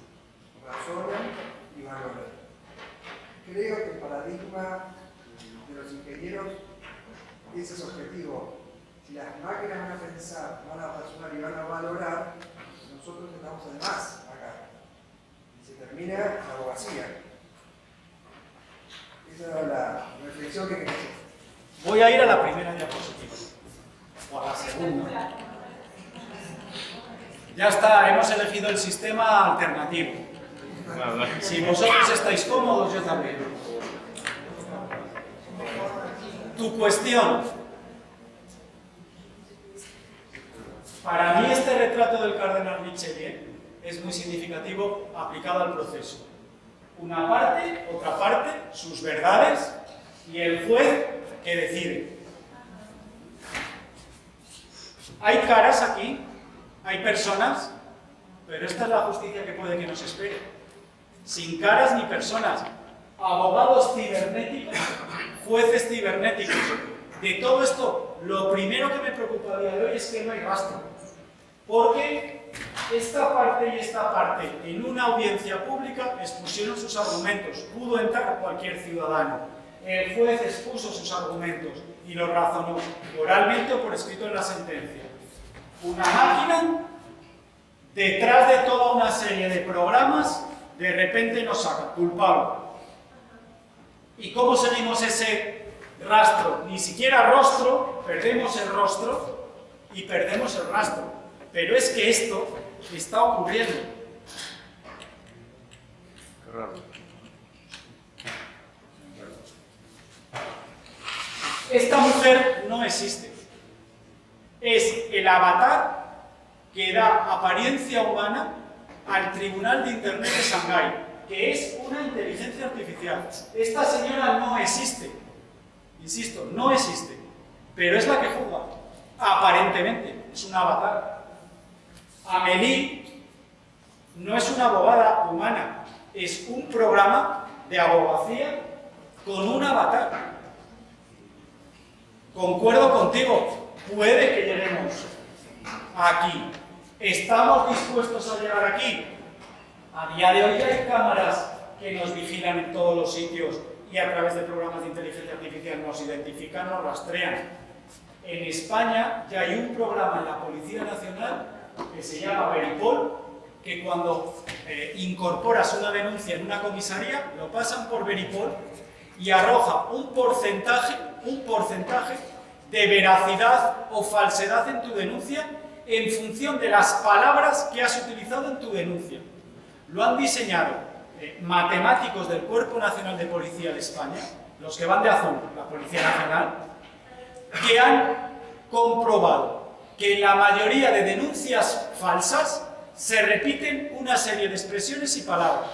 Speaker 2: razonan y valoran. Creo que el paradigma de los ingenieros ese es objetivo. Si las máquinas van a pensar, van a razonar y van a valorar, nosotros estamos además acá. Y se termina la abogacía. Esa es la reflexión que quería hacer.
Speaker 1: Voy a ir a la primera diapositiva. O a la segunda. Ya está, hemos elegido el sistema alternativo. Si vosotros estáis cómodos, yo también. Tu cuestión. Para mí este retrato del cardenal Richelieu es muy significativo aplicado al proceso. Una parte, otra parte, sus verdades y el juez que decide. Hay caras aquí, hay personas, pero esta es la justicia que puede que nos espere. Sin caras ni personas, abogados cibernéticos, jueces cibernéticos. De todo esto, lo primero que me preocupa a día de hoy es que no hay rastro. Porque esta parte y esta parte, en una audiencia pública, expusieron sus argumentos. Pudo entrar cualquier ciudadano. El juez expuso sus argumentos y los razonó oralmente o por escrito en la sentencia. Una máquina, detrás de toda una serie de programas, de repente nos saca culpable. ¿Y cómo seguimos ese rastro? Ni siquiera rostro, perdemos el rostro y perdemos el rastro. Pero es que esto está ocurriendo.
Speaker 2: Qué raro.
Speaker 1: Esta mujer no existe. Es el avatar que da apariencia humana al Tribunal de Internet de Shanghái, que es una inteligencia artificial. Esta señora no existe. Insisto, no existe, pero es la que juega. Aparentemente, es un avatar. Amélie no es una abogada humana, es un programa de abogacía con un avatar. Concuerdo contigo, puede que lleguemos aquí. ¿Estamos dispuestos a llegar aquí? A día de hoy hay cámaras que nos vigilan en todos los sitios y a través de programas de inteligencia artificial nos identifican, nos rastrean. En España ya hay un programa en la Policía Nacional que se llama Veripol, que cuando incorporas una denuncia en una comisaría, lo pasan por Veripol y arroja un porcentaje de veracidad o falsedad en tu denuncia en función de las palabras que has utilizado en tu denuncia. Lo han diseñado matemáticos del Cuerpo Nacional de Policía de España, los que van de azul, la Policía Nacional, que han comprobado que en la mayoría de denuncias falsas se repiten una serie de expresiones y palabras.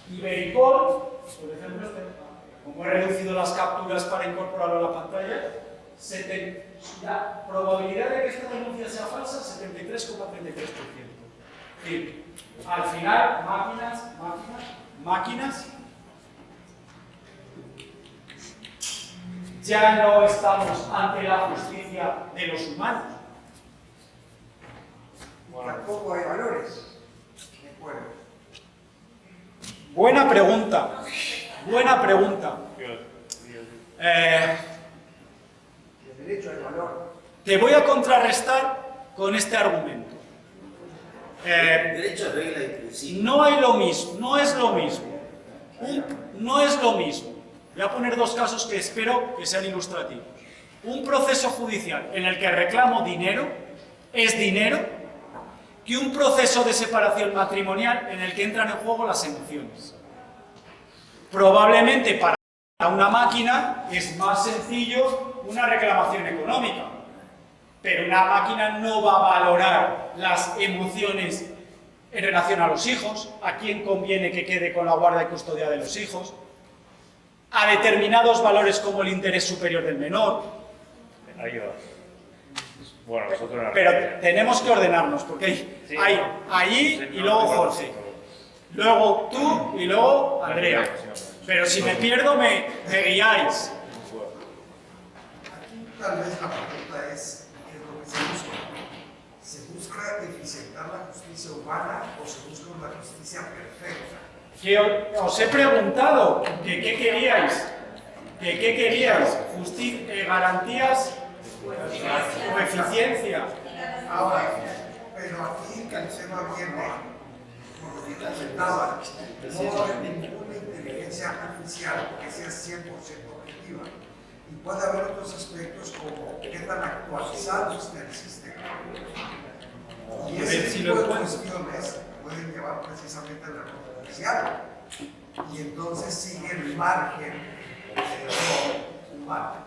Speaker 1: Y Veripol, por ejemplo, como he reducido las capturas para incorporarlo a la pantalla, la probabilidad de que esta denuncia sea falsa es 73,33%. Es decir, al final, máquinas, ya no estamos ante la justicia de los humanos.
Speaker 2: Tampoco hay valores de acuerdo.
Speaker 1: Buena pregunta.
Speaker 2: El derecho al valor.
Speaker 1: Te voy a contrarrestar con este argumento.
Speaker 6: Derecho a regla y principio.
Speaker 1: No es lo mismo. No es lo mismo. Voy a poner dos casos que espero que sean ilustrativos. Un proceso judicial en el que reclamo dinero es dinero, que un proceso de separación matrimonial en el que entran en juego las emociones. Probablemente para una máquina es más sencillo una reclamación económica, pero una máquina no va a valorar las emociones en relación a los hijos, a quién conviene que quede con la guarda y custodia de los hijos, a determinados valores como el interés superior del menor.
Speaker 7: Ahí va. Bueno, nosotros
Speaker 1: Pero tenemos que ordenarnos, porque hay allí y luego Jorge, luego tú y luego Andrea. Pero si me pierdo, me guiáis.
Speaker 2: Aquí tal vez la pregunta es, ¿qué es lo que se busca? ¿Se busca eficientar la justicia humana o se busca una justicia perfecta?
Speaker 1: Que os he preguntado que qué queríais. ¿Garantías o eficiencia?
Speaker 2: Ahora, pero aquí el tema viene, como yo comentaba, no va a haber ninguna inteligencia artificial que sea 100% objetiva. Y puede haber otros aspectos como qué tan actualizado está el sistema. Y ese tipo de cuestiones pueden llevar precisamente al error judicial. Y entonces sigue el margen del error humano.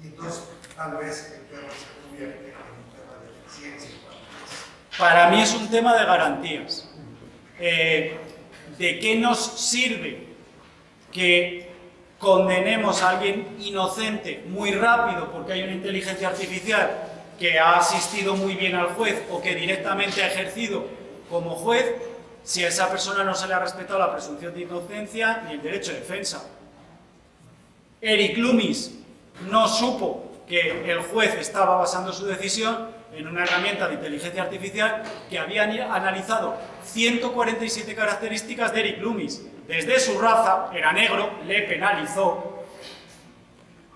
Speaker 2: Y entonces tal vez el tema se convierte en un tema de eficiencia.
Speaker 1: Para mí es un tema de garantías. ¿De qué nos sirve que condenemos a alguien inocente muy rápido porque hay una inteligencia artificial que ha asistido muy bien al juez o que directamente ha ejercido como juez si a esa persona no se le ha respetado la presunción de inocencia ni el derecho de defensa? Eric Loomis no supo que el juez estaba basando su decisión en una herramienta de inteligencia artificial que había analizado 147 características de Eric Loomis. Desde su raza, era negro, le penalizó.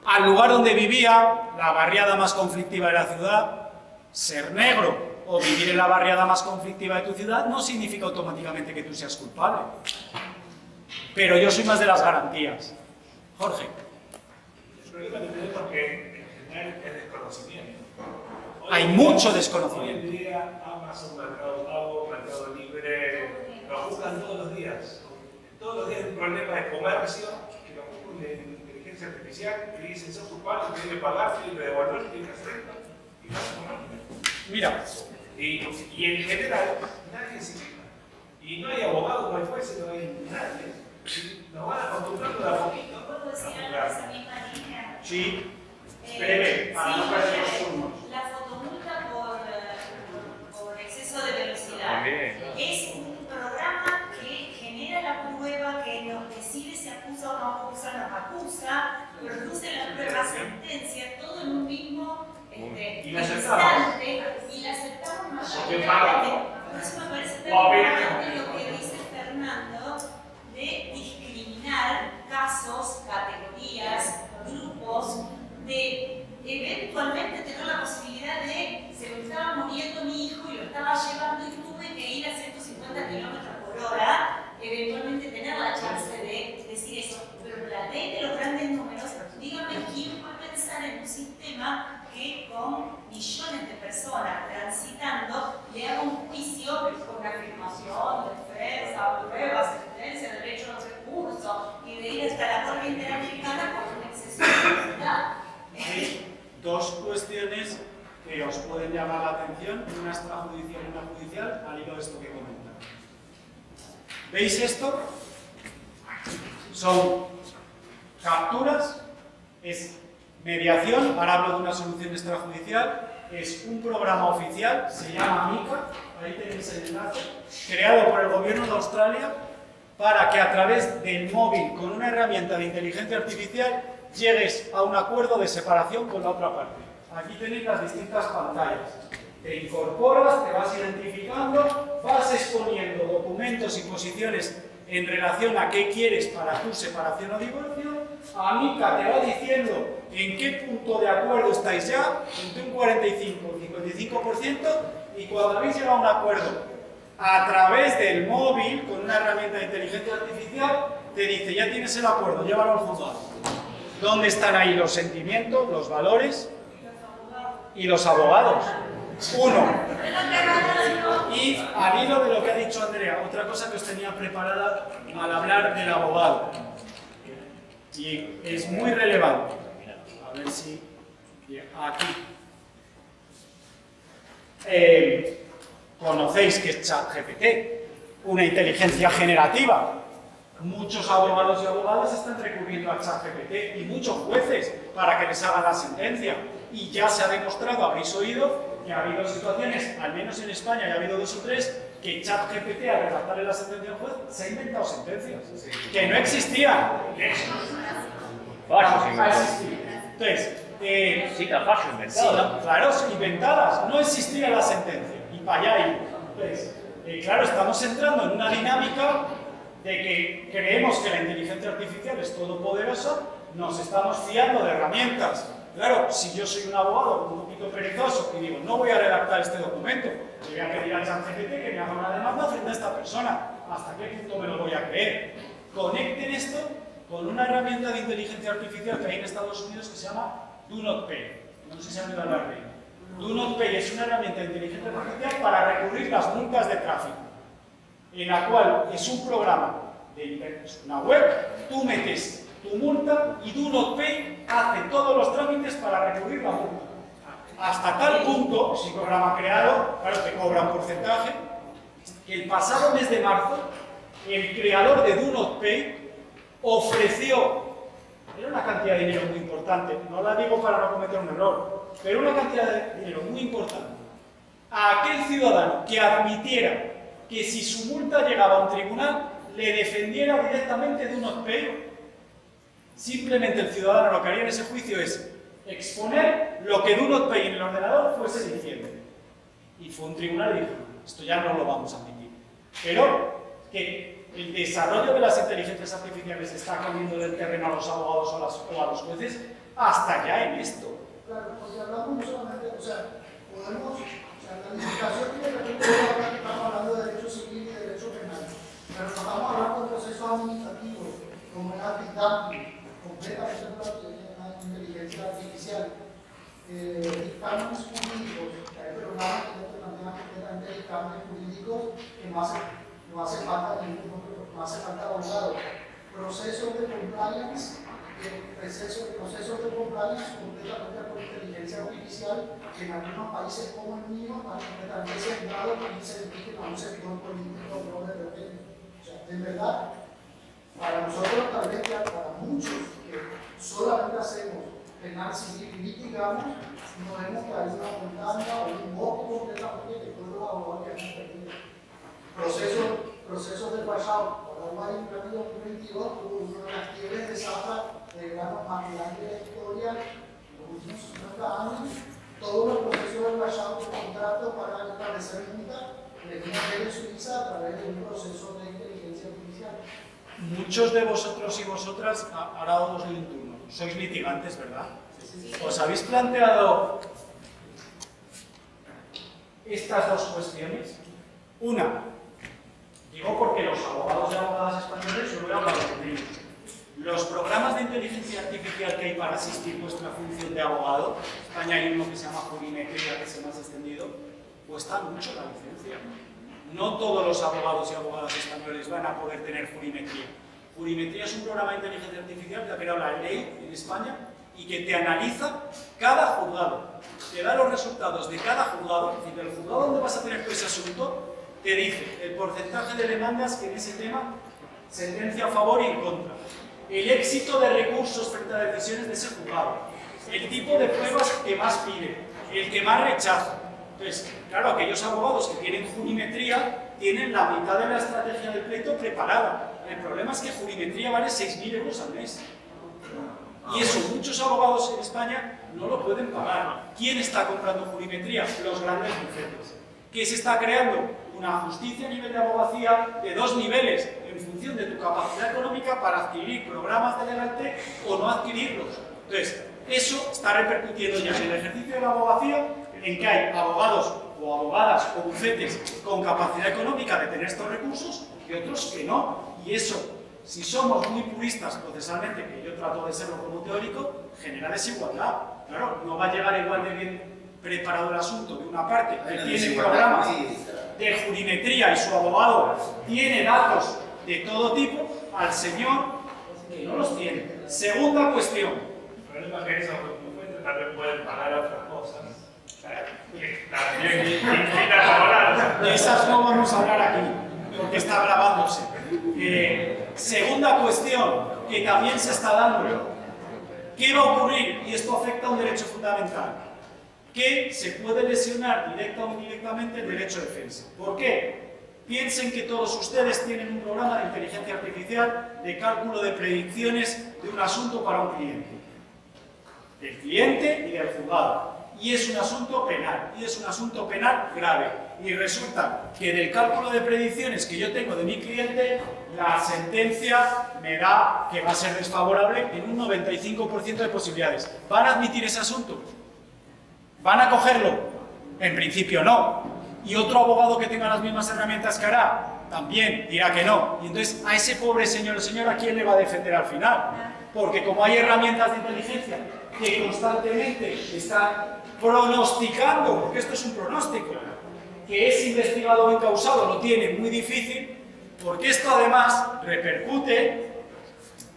Speaker 1: Al lugar donde vivía, la barriada más conflictiva de la ciudad, ser negro o vivir en la barriada más conflictiva de tu ciudad no significa automáticamente que tú seas culpable. Pero yo soy más de las garantías. Jorge.
Speaker 7: El problema que tenemos que en general es desconocimiento.
Speaker 1: Hay mucho desconocimiento.
Speaker 7: Hoy en día Amazon, Mercado Pago, Mercado Libre, lo buscan todos los días. Todos los días hay un problema de comercio que lo buscan de inteligencia artificial que dicen sos culpable, tiene que pagar, tiene que devolver, tiene que hacer esto y no se conoce.
Speaker 1: Mira.
Speaker 7: Y en general nadie se queja. Y no hay abogados, no hay jueces, no hay nadie. Nos van acostumbrando de a poquito.
Speaker 5: ¿Puedo decir algo de esa misma línea?
Speaker 1: Sí, breve, para no perder los turnos.
Speaker 5: La fotomulta por exceso de velocidad
Speaker 6: También.
Speaker 5: es un programa que genera la prueba, que nos decide si acusa o no acusa, nos acusa, produce la prueba, sentencia, todo en un mismo
Speaker 7: Y la aceptamos.
Speaker 5: instante, y la aceptamos
Speaker 7: Porque paga.
Speaker 5: mayoritariamente. Por eso me parece tan
Speaker 7: O a ver.
Speaker 5: importante lo que dice Fernando de discriminar casos, categorías, grupos, de eventualmente tener la posibilidad de se me estaba muriendo mi hijo y lo estaba llevando y tuve que ir a 150 kilómetros por hora, eventualmente tener la chance de decir eso. Pero la ley de los grandes números, dígame quién va a pensar en un sistema que con millones de personas transitando le haga un juicio con afirmación, defensa, prueba, sentencia, derecho a los recursos y de ir hasta la Corte Interamericana por un exceso de velocidad.
Speaker 1: Hay dos cuestiones que os pueden llamar la atención, una extrajudicial y una judicial, al hilo de esto que comentan. ¿Veis esto? Son capturas, es mediación, ahora hablo de una solución extrajudicial, es un programa oficial, se llama MICA, ahí tenéis el enlace, creado por el gobierno de Australia para que a través del móvil, con una herramienta de inteligencia artificial, llegues a un acuerdo de separación con la otra parte. Aquí tenéis las distintas pantallas. Te incorporas, te vas identificando, vas exponiendo documentos y posiciones en relación a qué quieres para tu separación o divorcio. Amica te va diciendo en qué punto de acuerdo estáis ya, entre un 45 y un 55%, y cuando habéis llegado a un acuerdo a través del móvil, con una herramienta de inteligencia artificial, te dice, ya tienes el acuerdo, llévalo al juzgado. ¿Dónde están ahí los sentimientos, los valores y los abogados? Uno. Y al hilo de lo que ha dicho Andrea, otra cosa que os tenía preparada al hablar del abogado. Y es muy relevante. A ver si... Aquí. Conocéis que es ChatGPT, una inteligencia generativa. Muchos abogados y abogadas están recurriendo a ChatGPT y muchos jueces para que les hagan la sentencia. Y ya se ha demostrado, habréis oído, que ha habido situaciones, al menos en España, ya ha habido 2 o 3, que ChatGPT, al redactarle la sentencia al juez, se ha inventado sentencias que no existían. Ha existido. Entonces,
Speaker 6: Sí, que falso inventado.
Speaker 1: claro, inventadas, no existía la sentencia. Y para allá iba. Entonces, claro, estamos entrando en una dinámica de que creemos que la inteligencia artificial es todopoderosa, nos estamos fiando de herramientas. Claro, si yo soy un abogado un poquito perezoso y digo, no voy a redactar este documento, le voy a pedir al ChatGPT que me haga una demanda frente a esta persona, ¿hasta qué punto me lo voy a creer? Conecten esto con una herramienta de inteligencia artificial que hay en Estados Unidos que se llama Do Not Pay. No sé si han oído hablar de ella. Do Not Pay es una herramienta de inteligencia artificial para recurrir las multas de tráfico, en la cual es un programa de una web, tú metes tu multa y Do Not Pay hace todos los trámites para recurrir la multa. Hasta tal punto, es un programa creado, claro, te cobra un porcentaje, que el pasado mes de marzo, el creador de Do Not Pay ofreció, era una cantidad de dinero muy importante, no la digo para no cometer un error, pero una cantidad de dinero muy importante, a aquel ciudadano que admitiera que si su multa llegaba a un tribunal, le defendiera directamente Do Not Pay. Simplemente el ciudadano lo que haría en ese juicio es exponer lo que Do Not Pay en el ordenador fuese diciendo. Y fue un tribunal y dijo, esto ya no lo vamos a admitir. Pero que el desarrollo de las inteligencias artificiales está comiendo del terreno a los abogados o a los jueces hasta ya en esto.
Speaker 2: Claro, porque hablamos no solamente, o sea, podemos, la legislación tiene que ver, estamos hablando de derecho civil y de derecho penal, pero no estamos hablando de procesos administrativos, como el Big completamente una inteligencia artificial, dictámenes jurídicos, que hay programas que plantean completamente dictámenes jurídicos que no hace falta abogado. Procesos de compliance, procesos de compliance completamente por inteligencia artificial, que en algunos países como el mío están completamente centrados y se dediquen a un sector político no de repente. O sea, en verdad, Para nosotros, tal vez ya para muchos que solamente hacemos penal civil y litigamos, nos hemos caído en una montaña o un bosque completamente de todos los abogados que hemos tenido. Procesos del pasado, por algo hay un año 2022, tuvo una de las quiebres de Zafra de la más grande de la historia, en los últimos 50 años, todos los procesos del pasado de contrato para establecer multa de una de Suiza a través de un proceso de inteligencia artificial.
Speaker 1: Muchos de vosotros y vosotras, ahora os doy un turno, sois litigantes, ¿verdad? ¿Os habéis planteado estas dos cuestiones? Una, digo porque los abogados y abogadas españoles, yo voy a hablar de ellos. Los programas de inteligencia artificial que hay para asistir vuestra función de abogado, España hay uno que se llama Jurimetría, que es el más extendido, cuesta mucho la licencia. No todos los abogados y abogadas españoles van a poder tener Jurimetría. Jurimetría es un programa de inteligencia artificial que ha creado la ley en España y que te analiza cada juzgado. Te da los resultados de cada juzgado, y del juzgado donde vas a tener ese asunto, te dice el porcentaje de demandas que en ese tema sentencia a favor y en contra, el éxito de recursos frente a decisiones de ese juzgado, el tipo de pruebas que más pide, el que más rechaza. Entonces, claro, aquellos abogados que tienen jurimetría tienen la mitad de la estrategia del pleito preparada. El problema es que jurimetría vale 6.000 euros al mes. Y eso, muchos abogados en España no lo pueden pagar. ¿Quién está comprando jurimetría? Los grandes bufetes. ¿Qué se está creando? Una justicia a nivel de abogacía de dos niveles, en función de tu capacidad económica para adquirir programas de legalité o no adquirirlos. Entonces, eso está repercutiendo ya en el ejercicio de la abogacía, en que hay abogados o abogadas o bufetes con capacidad económica de tener estos recursos y otros que no. Y eso, si somos muy puristas procesalmente, que yo trato de serlo como teórico, genera desigualdad. Claro, no va a llegar igual de bien preparado el asunto de una parte que tiene programas de jurimetría y su abogado tiene datos de todo tipo, al señor que no los tiene. Segunda cuestión.
Speaker 7: El problema es que esos bufetes también pueden pagar otras cosas. Que también implican laboral.
Speaker 1: De esas no vamos a hablar aquí, porque está grabándose. Segunda cuestión que también se está dando. ¿Qué va a ocurrir? Y esto afecta a un derecho fundamental. Que se puede lesionar directa o indirectamente el derecho de defensa. ¿Por qué? Piensen que todos ustedes tienen un programa de inteligencia artificial de cálculo de predicciones de un asunto para un cliente. Del cliente y del juzgado. Y es un asunto penal, y es un asunto penal grave. Y resulta que del cálculo de predicciones que yo tengo de mi cliente, la sentencia me da que va a ser desfavorable en un 95% de posibilidades. ¿Van a admitir ese asunto? ¿Van a cogerlo? En principio no. ¿Y otro abogado que tenga las mismas herramientas que hará? También dirá que no. Y entonces a ese pobre señor o señora, ¿quién le va a defender al final? Porque como hay herramientas de inteligencia que constantemente están pronosticando, porque esto es un pronóstico, que es investigado o encausado, lo tiene muy difícil, porque esto además repercute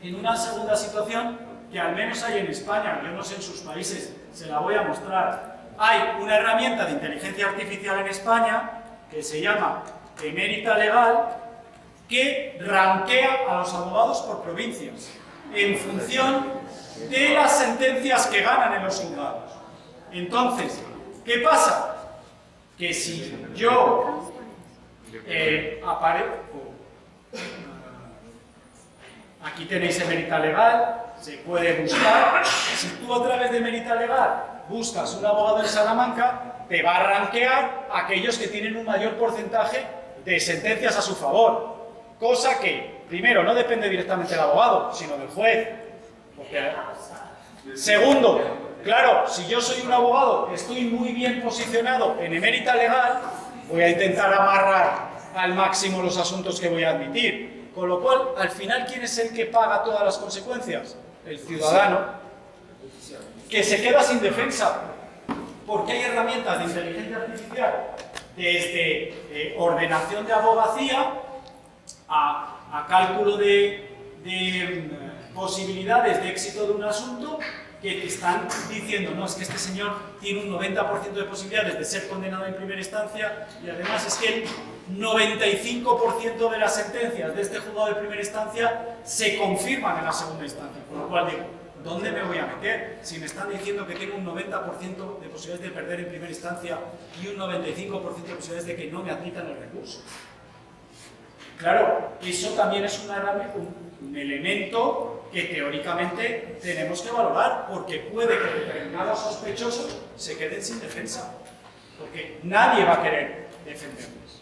Speaker 1: en una segunda situación que al menos hay en España, yo no sé en sus países, se la voy a mostrar. Hay una herramienta de inteligencia artificial en España que se llama Emérita Legal, que rankea a los abogados por provincias en función de las sentencias que ganan en los juzgados. Entonces, ¿qué pasa? Que si yo aparezco, aquí tenéis Emérita Legal, se puede buscar. Si tú a través de Emérita Legal buscas un abogado en Salamanca, te va a rankear aquellos que tienen un mayor porcentaje de sentencias a su favor. Cosa que, primero, no depende directamente del abogado, sino del juez. Segundo, claro, si yo soy un abogado, estoy muy bien posicionado en Emérita Legal, voy a intentar amarrar al máximo los asuntos que voy a admitir. Con lo cual, al final, ¿quién es el que paga todas las consecuencias? El ciudadano, que se queda sin defensa, porque hay herramientas de inteligencia artificial, desde ordenación de abogacía a cálculo de posibilidades de éxito de un asunto, que te están diciendo, no, es que este señor tiene un 90% de posibilidades de ser condenado en primera instancia y además es que el 95% de las sentencias de este juzgado de primera instancia se confirman en la segunda instancia, con lo cual digo, ¿dónde me voy a meter si me están diciendo que tengo un 90% de posibilidades de perder en primera instancia y un 95% de posibilidades de que no me admitan el recurso? Claro, eso también es un elemento que teóricamente tenemos que valorar, porque puede que determinados sospechosos se queden sin defensa, porque nadie va a querer defenderlos.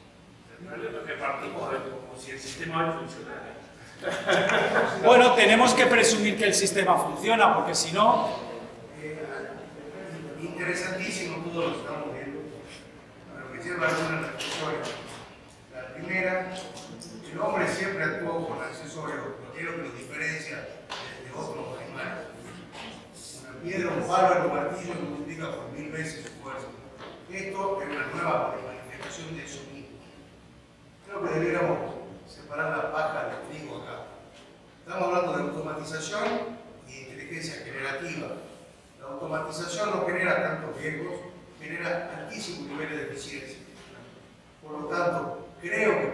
Speaker 7: El problema es que partimos de como si el sistema no funcionara.
Speaker 1: Bueno, tenemos que presumir que el sistema funciona, porque si no...
Speaker 2: Interesantísimo todo lo que estamos viendo, a lo que lleva algunas reflexiones. La primera, el hombre siempre actuó con accesorios, lo que es lo que nos diferencia de otros animales. Una piedra, un palo y un martillo multiplica por 1000 veces su fuerza. Esto es una nueva manifestación de eso mismo. Creo que deberíamos separar la paja del trigo acá. Estamos hablando de automatización y inteligencia generativa. La automatización no genera tantos riesgos, genera altísimos niveles de eficiencia. Por lo tanto, creo que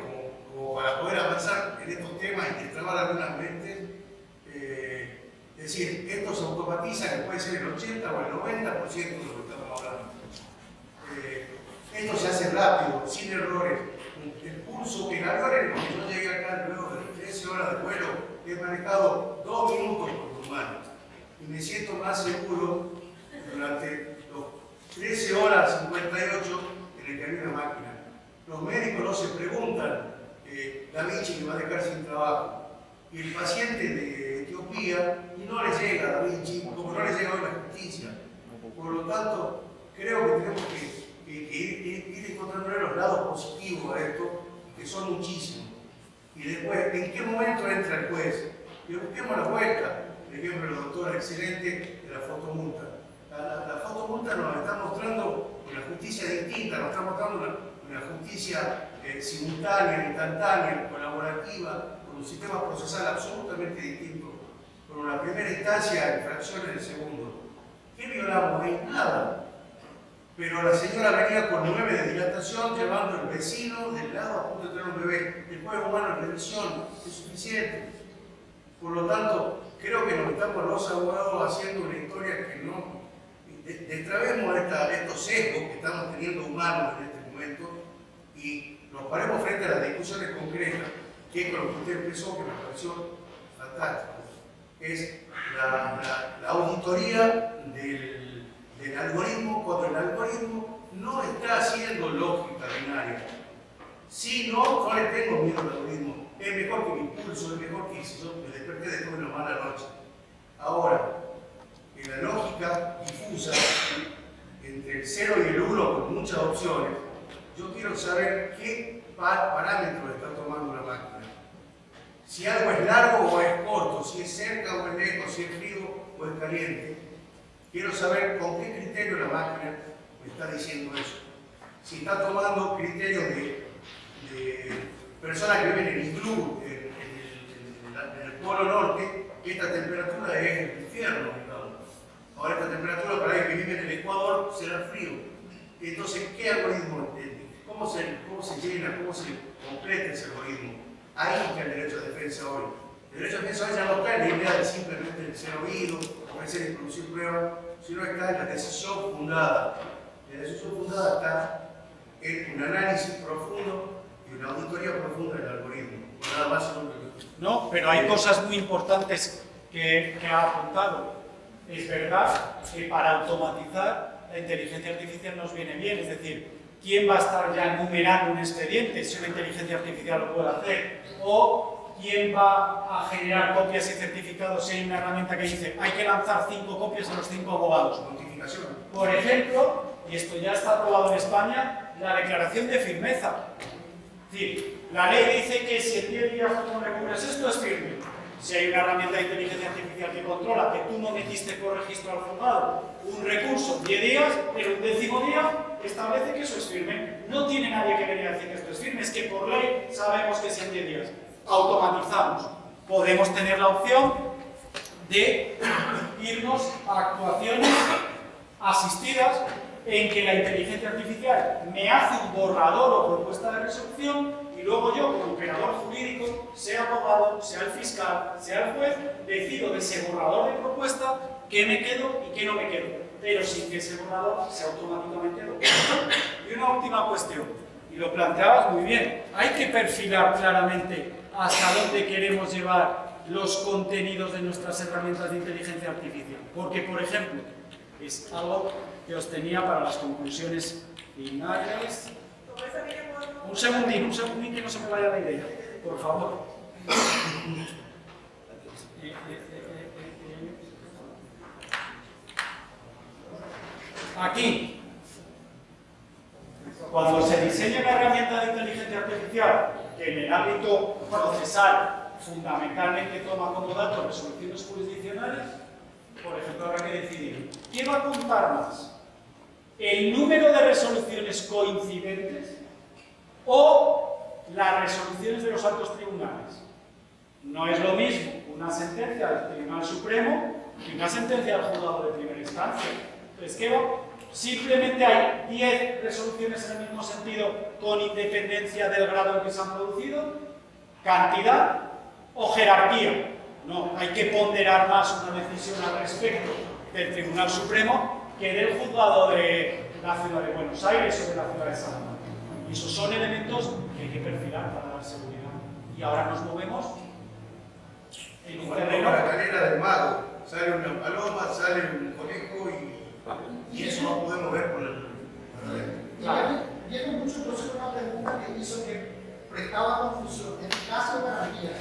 Speaker 2: como para poder avanzar en estos temas y destrabar algunas mentes, es decir, esto se automatiza, que puede ser el 80 o el 90% de lo que estamos hablando. Esto se hace rápido, sin errores. El pulso, el avión en el que yo llegué acá luego de 13 horas de vuelo, he manejado 2 minutos por humano. Y me siento más seguro durante los 13 horas 58 en el que había una máquina. Los médicos no se preguntan, Da Vinci me va a dejar sin trabajo. Y el paciente de Etiopía no le llega a Da Vinci, como no le llega hoy la justicia. Por lo tanto, creo que tenemos que ir encontrando los lados positivos a esto, que son muchísimos. Y después, ¿en qué momento entra el juez? Y busquemos la vuelta. Por ejemplo, el doctor excelente de la fotomulta. La fotomulta nos está mostrando una justicia distinta, nos está mostrando una justicia simultánea, instantánea, colaborativa, con un sistema procesal absolutamente distinto, con una primera instancia en fracciones de segundo. ¿Qué violamos ahí? Nada. Pero la señora venía con 9 de dilatación, llevando al vecino del lado a punto de tener un bebé. El cuerpo humano en revisión es suficiente. Por lo tanto, creo que nos estamos los abogados haciendo una historia que no... Destrabemos estos sesgos que estamos teniendo humanos en este momento y nos paremos frente a las discusiones concretas, que es con lo que usted empezó, que me pareció fantástico. Es la auditoría del algoritmo, cuando el algoritmo no está haciendo lógica binaria. Si no le tengo miedo al algoritmo. Es mejor que mi impulso, es mejor que si yo me desperté después de una mala noche. Ahora, en la lógica difusa, entre el 0 y el 1, con muchas opciones, yo quiero saber qué parámetros está tomando la máquina. Si algo es largo o es corto, si es cerca o es lejos, si es frío o es caliente. Quiero saber con qué criterio la máquina me está diciendo eso. Si está tomando criterios de personas que viven en iglú, en el polo norte, esta temperatura es el infierno, digamos. Ahora esta temperatura para el que vive en el Ecuador será frío. Entonces, ¿qué algoritmo entiende? ¿Cómo se llena, cómo se completa ese algoritmo? Ahí está el derecho de defensa hoy. El derecho de defensa hoy ya no está en la idea de simplemente ser oído, ofrecer y producir pruebas, sino está en la decisión fundada. La decisión fundada está en un análisis profundo y una auditoría profunda del algoritmo. Nada más.
Speaker 1: No, pero hay cosas muy importantes que ha apuntado. Es verdad que para automatizar la inteligencia artificial nos viene bien, es decir, ¿quién va a estar ya numerando un expediente si una inteligencia artificial lo puede hacer? O ¿quién va a generar copias y certificados si hay una herramienta que dice hay que lanzar 5 copias a los 5 abogados?
Speaker 2: Notificación.
Speaker 1: Por ejemplo, y esto ya está aprobado en España, la declaración de firmeza. Es decir, la ley dice que si en 10 días tú no recubres esto es firme. Si hay una herramienta de inteligencia artificial que controla que tú no metiste por registro al juzgado un recurso en 10 días, pero un 10º día establece que eso es firme. No tiene nadie que venir a decir que esto es firme, es que por ley sabemos que si en 10 días automatizamos, podemos tener la opción de irnos a actuaciones asistidas en que la inteligencia artificial me hace un borrador o propuesta de resolución y luego yo, como operador jurídico, sea abogado, sea el fiscal, sea el juez, decido de ese borrador de propuesta qué me quedo y qué no me quedo, pero sin que ese borrador sea automáticamente adoptado. Y una última cuestión, y lo planteabas muy bien, hay que perfilar claramente hasta dónde queremos llevar los contenidos de nuestras herramientas de inteligencia artificial, porque, por ejemplo, es algo que os tenía para las conclusiones finales. Un segundín que no se me vaya la idea, por favor. Aquí, cuando se diseña una herramienta de inteligencia artificial que en el ámbito procesal fundamentalmente toma como datos resoluciones jurisdiccionales, por ejemplo, habrá que decidir ¿qué va a contar más? ¿El número de resoluciones coincidentes o las resoluciones de los altos tribunales? No es lo mismo una sentencia del Tribunal Supremo que una sentencia del juzgado de primera instancia. Entonces, ¿qué va? Simplemente hay 10 resoluciones en el mismo sentido con independencia del grado en que se han producido, cantidad o jerarquía. No, hay que ponderar más una decisión al respecto del Tribunal Supremo que del juzgado de la ciudad de Buenos Aires o de la ciudad de Salamanca. Y esos son elementos que hay que perfilar para dar seguridad. Y ahora nos movemos en un terreno.
Speaker 8: La carrera del mago, sale una paloma, sale un conejo y eso no podemos ver por el.
Speaker 2: Claro. Viene mucho entonces una pregunta que hizo que prestaba confusión. ¿Eficacia o garantía?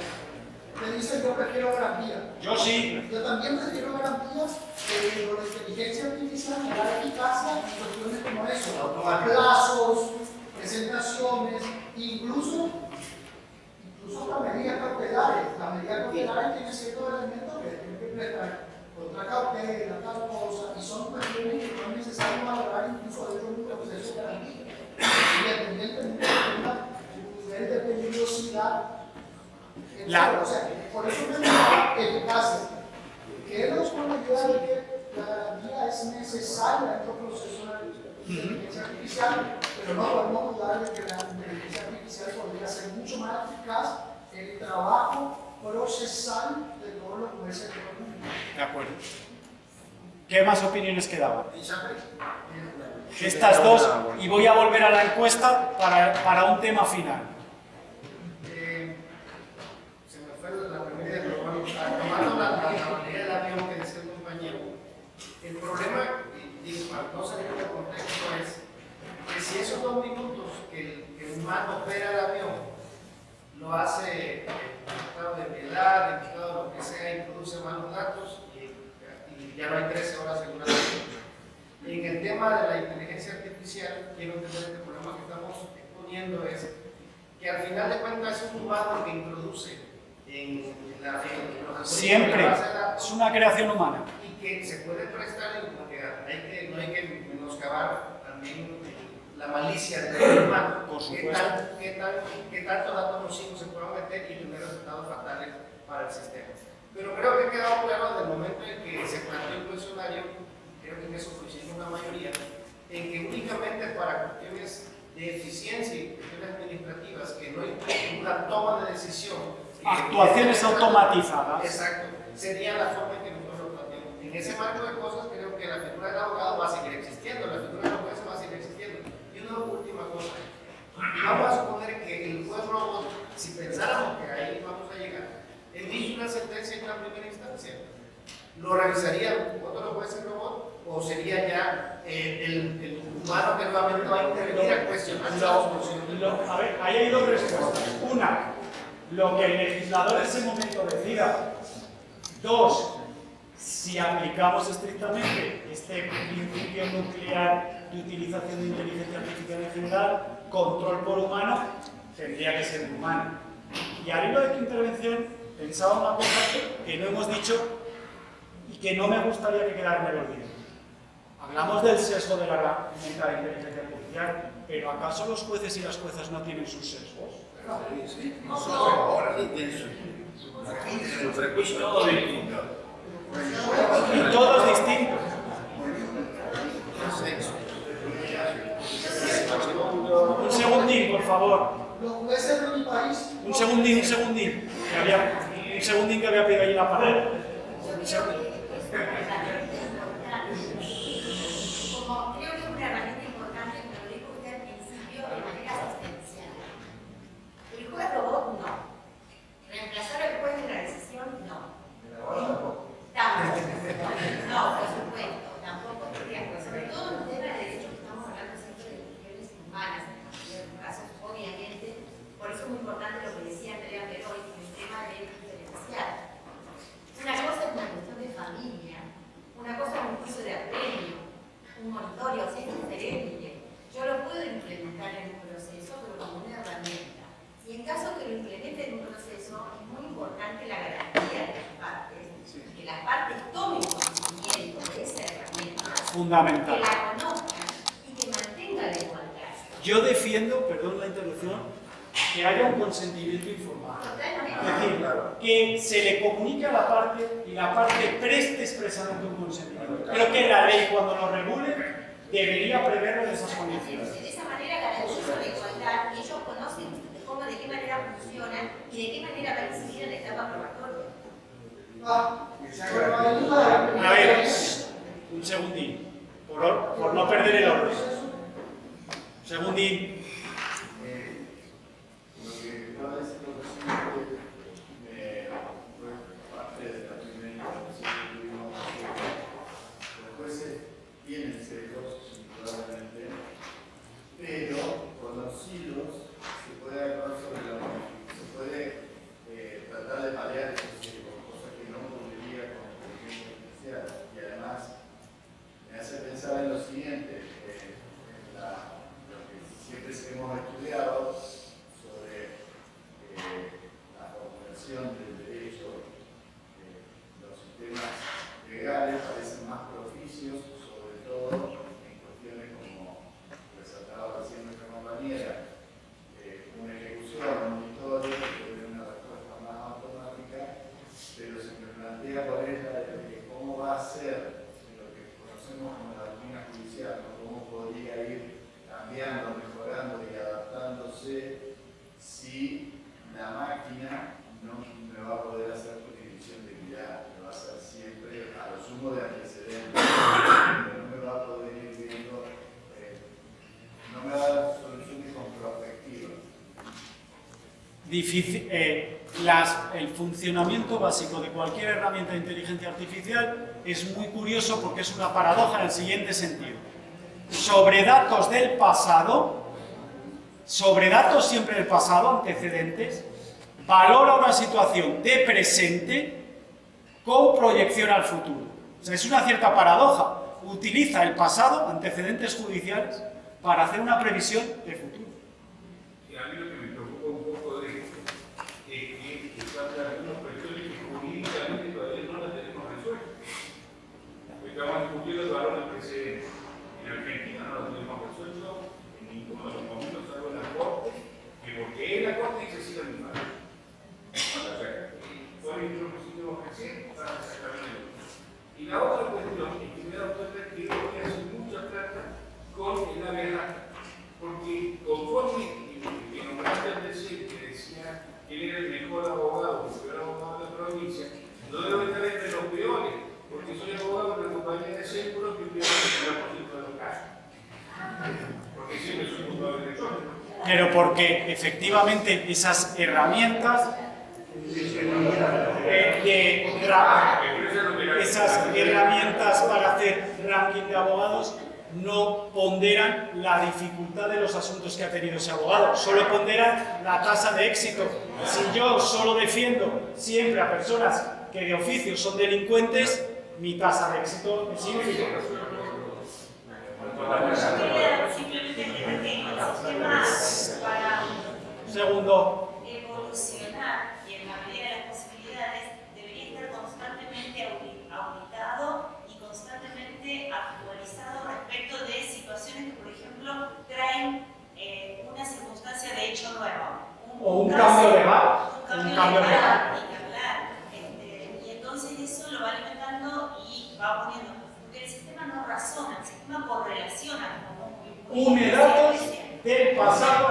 Speaker 2: Me dicen yo prefiero garantía.
Speaker 1: Yo sí.
Speaker 2: Yo también prefiero garantía, pero la inteligencia artificial me da eficacia en cuestiones como eso. Plazos, presentaciones, incluso hasta medidas cautelares. Las medidas cautelares tienen ciertos elementos que tienen que prestar contra cautela, tal cosa, y son cuestiones que no es necesario valorar incluso dentro de un proceso de garantía. Independientemente de nivel de peligrosidad. O sea, por eso me da eficacia. Queremos con la idea de que la garantía es necesaria en estos procesos de inteligencia artificial, pero no podemos dudar de que la inteligencia artificial podría ser mucho más eficaz en el trabajo procesal de todos los jueces de todo el mundo.
Speaker 1: De acuerdo. ¿Qué más opiniones quedaban? Estas dos, y voy a volver a la encuesta para un tema final.
Speaker 9: Se me fue la primera idea, pero bueno, tomando la manera del avión que decía el compañero, el problema, digo, para no salir del contexto, es que si esos 2 minutos que el humano opera el avión lo hace en estado de piedad, en estado de lo que sea, introduce malos datos y ya no hay 13 horas seguramente. En el tema de la inteligencia artificial, quiero entender este problema que estamos exponiendo es que al final de cuentas es un humano que introduce en los
Speaker 1: siempre es una creación humana
Speaker 9: y que se puede prestar en que no hay que menoscabar también la malicia del ser humano.
Speaker 1: Por supuesto.
Speaker 9: ¿Qué tantos datos nocivos se puedan meter y tener resultados fatales para el sistema? Pero creo que ha quedado claro desde el momento en que se planteó el cuestionario, creo que en eso coincide una mayoría, en que únicamente para cuestiones de eficiencia y cuestiones administrativas que no impliquen una toma de decisión,
Speaker 1: actuaciones automatizadas.
Speaker 9: Exacto, sería la forma en que nosotros lo planteamos. En ese marco de cosas creo que la figura del abogado va a seguir existiendo, la figura del juez va a seguir existiendo. Y una última cosa, vamos a suponer que el juez robot, si pensáramos que ahí vamos a llegar, emite una sentencia en la primera instancia, ¿lo revisarían otros jueces robot o sería ya el humano que nuevamente va a intervenir a cuestionar esa solución?
Speaker 1: A ver, ahí hay 2 respuestas. Una, lo que el legislador en ese momento decida. 2, si aplicamos estrictamente este principio nuclear de utilización de inteligencia artificial en general, control por humano, tendría que ser humano. Y al hilo de tu intervención, pensaba una cosa que no hemos dicho y que no me gustaría que quedara en el olvido. Hablamos del sesgo de la herramienta de inteligencia artificial, pero ¿acaso los jueces y las juezas no tienen sus sesgos? Y todos distintos. Un segundín, por favor.
Speaker 2: Los jueces de mi país.
Speaker 1: Un segundín. Un segundín que había pedido allí la palabra. Un segundín.
Speaker 10: Como creo que es una herramienta importante, como lo dijo usted al principio, de manera asistencial. El juez robot no. Reemplazar al juez de la decisión no. Tampoco. No, por supuesto. Tampoco tendría, sobre todo en un tema de derechos que estamos hablando siempre de cuestiones humanas, en la mayoría de los casos, obviamente. Por eso es muy importante lo que decía Andrea Peroy, el tema del diferencial. Una cosa es una cuestión de familia, una cosa es un juicio de apremio, un monitorio, o sea, es diferente. Yo lo puedo implementar en un proceso, pero como una herramienta. Y en caso que lo implemente en un proceso, es muy importante la garantía de las partes, que las partes tomen conocimiento de esa herramienta,
Speaker 1: Fundamental.
Speaker 10: que la conozcan y que mantenga la igualdad.
Speaker 1: Yo defiendo, perdón la interrupción, que haya un consentimiento informado. Es decir, que se le comunique a la parte y la parte preste expresamente un consentimiento. Creo que la ley, cuando lo regule, debería prever en esas condiciones.
Speaker 10: De esa manera garantizo la igualdad y ellos conocen de qué manera funciona y de qué manera va a incidir en la etapa probatoria.
Speaker 1: A ver, un segundín, por no perder el orden. Un segundín.
Speaker 4: Lo que va a decir lo siguiente, fue parte de la primera intervención que tuvimos. Los jueces tienen celos, indudablemente, pero conocidos se puede actuar sobre la mano, se puede tratar de paliar esos celos, cosa que no ocurriría con el inteligencia artificial. Y además, me hace pensar en lo siguiente, lo que siempre hemos estudiado sobre la formulación del derecho, los sistemas legales parecen más propicios, sobre todo en cuestiones como resaltaba recién nuestra compañera, una ejecución, un monitorio que tiene una respuesta más automática, pero se me plantea cuál es cómo va a ser lo que conocemos como la doctrina judicial, ¿no? Cómo podría ir cambiando, mejorando y adaptándose si la máquina no me va a poder hacer jurisdicción de equidad, me va a hacer siempre a lo sumo de antecedentes, pero no me va a poder ir viendo, no me va a dar soluciones con perspectiva.
Speaker 1: El funcionamiento básico de cualquier herramienta de inteligencia artificial es muy curioso porque es una paradoja en el siguiente sentido. Sobre datos del pasado, sobre datos siempre del pasado, antecedentes, valora una situación de presente con proyección al futuro. O sea, es una cierta paradoja. Utiliza el pasado, antecedentes judiciales, para hacer una previsión de futuro.
Speaker 7: Y a mí lo que me preocupa un poco de esto es que faltan algunas cuestiones que jurídicamente todavía no las tenemos resueltas. Estamos discutiendo el valor del precedente. En Argentina no lo tenemos resuelto en ninguno de los momentos, salvo en la Corte, que porque es la Corte dice sí al mismo. Por ejemplo, lo pusimos recién para exactamente lo mismo. Y la otra cuestión es que me he dado cuenta que hoy hace mucha plata con el ABA, porque conforme que nombraste al DC, que decía que él era el mejor abogado, el peor abogado de la provincia, no debo estar entre los peores, porque soy abogado de la compañía de seguros que pierde el 50% de los casos. Porque siempre soy juzgado de derechos.
Speaker 1: Pero porque efectivamente esas herramientas para hacer ranking de abogados no ponderan la dificultad de los asuntos que ha tenido ese abogado, solo ponderan la tasa de éxito. Si yo solo defiendo siempre a personas que de oficio son delincuentes, mi tasa de éxito es ínfima.
Speaker 3: Simplemente entender que los sistemas para
Speaker 1: Segundo.
Speaker 3: evolucionar y en la medida de las posibilidades debería estar constantemente auditado y constantemente actualizado respecto de situaciones que, por ejemplo, traen una circunstancia de hecho nuevo.
Speaker 1: O un cambio legal.
Speaker 3: Un cambio legal. Y entonces eso lo va alimentando
Speaker 10: va poniendo, porque el sistema no razona, el sistema correlaciona
Speaker 1: une datos del pasado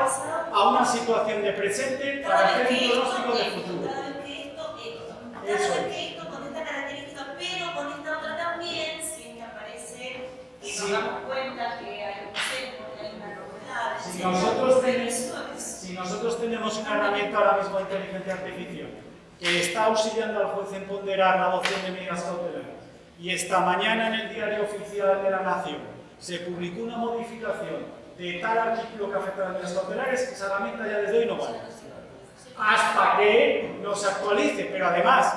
Speaker 1: a una situación de presente para hacer un pronóstico del futuro.
Speaker 10: Cada vez que esto, cada
Speaker 1: Eso
Speaker 10: vez
Speaker 1: es.
Speaker 10: que esto con esta característica, pero con esta otra también, si es que aparece, que
Speaker 1: Sí.
Speaker 10: nos damos cuenta que hay un centro, que hay una novedad,
Speaker 1: Si nosotros tenemos una herramienta ahora mismo de inteligencia artificial que está auxiliando al juez en ponderar la adopción de medidas cautelares y esta mañana en el Diario Oficial de la Nación se publicó una modificación de tal artículo que afecta a las medidas cautelares, esa herramienta ya desde hoy no vale. Hasta que nos actualice, pero además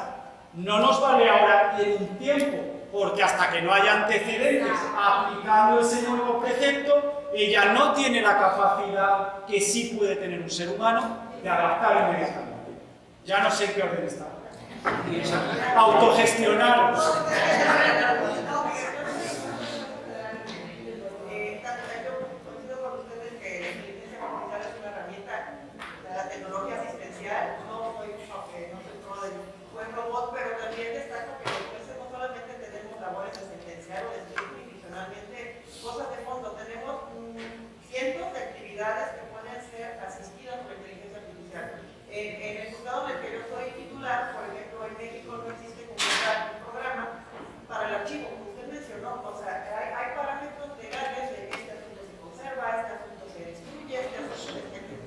Speaker 1: no nos vale ahora y en un tiempo, porque hasta que no haya antecedentes aplicando ese nuevo precepto, ella no tiene la capacidad que sí puede tener un ser humano de adaptar inmediatamente. Ya no sé en qué orden está. Autogestionar.
Speaker 11: La tecnología asistencial, no soy pro del buen robot, pero también destaco que los jueces no solamente tenemos labores asistenciales o de institucionalmente cosas de fondo, tenemos cientos de actividades que pueden ser asistidas por inteligencia artificial. En el juzgado en el que yo soy titular, por ejemplo, en México no existe como tal un programa para el archivo, como usted mencionó, o sea, hay parámetros legales de este asunto se conserva, este asunto se destruye, este asunto se destruye.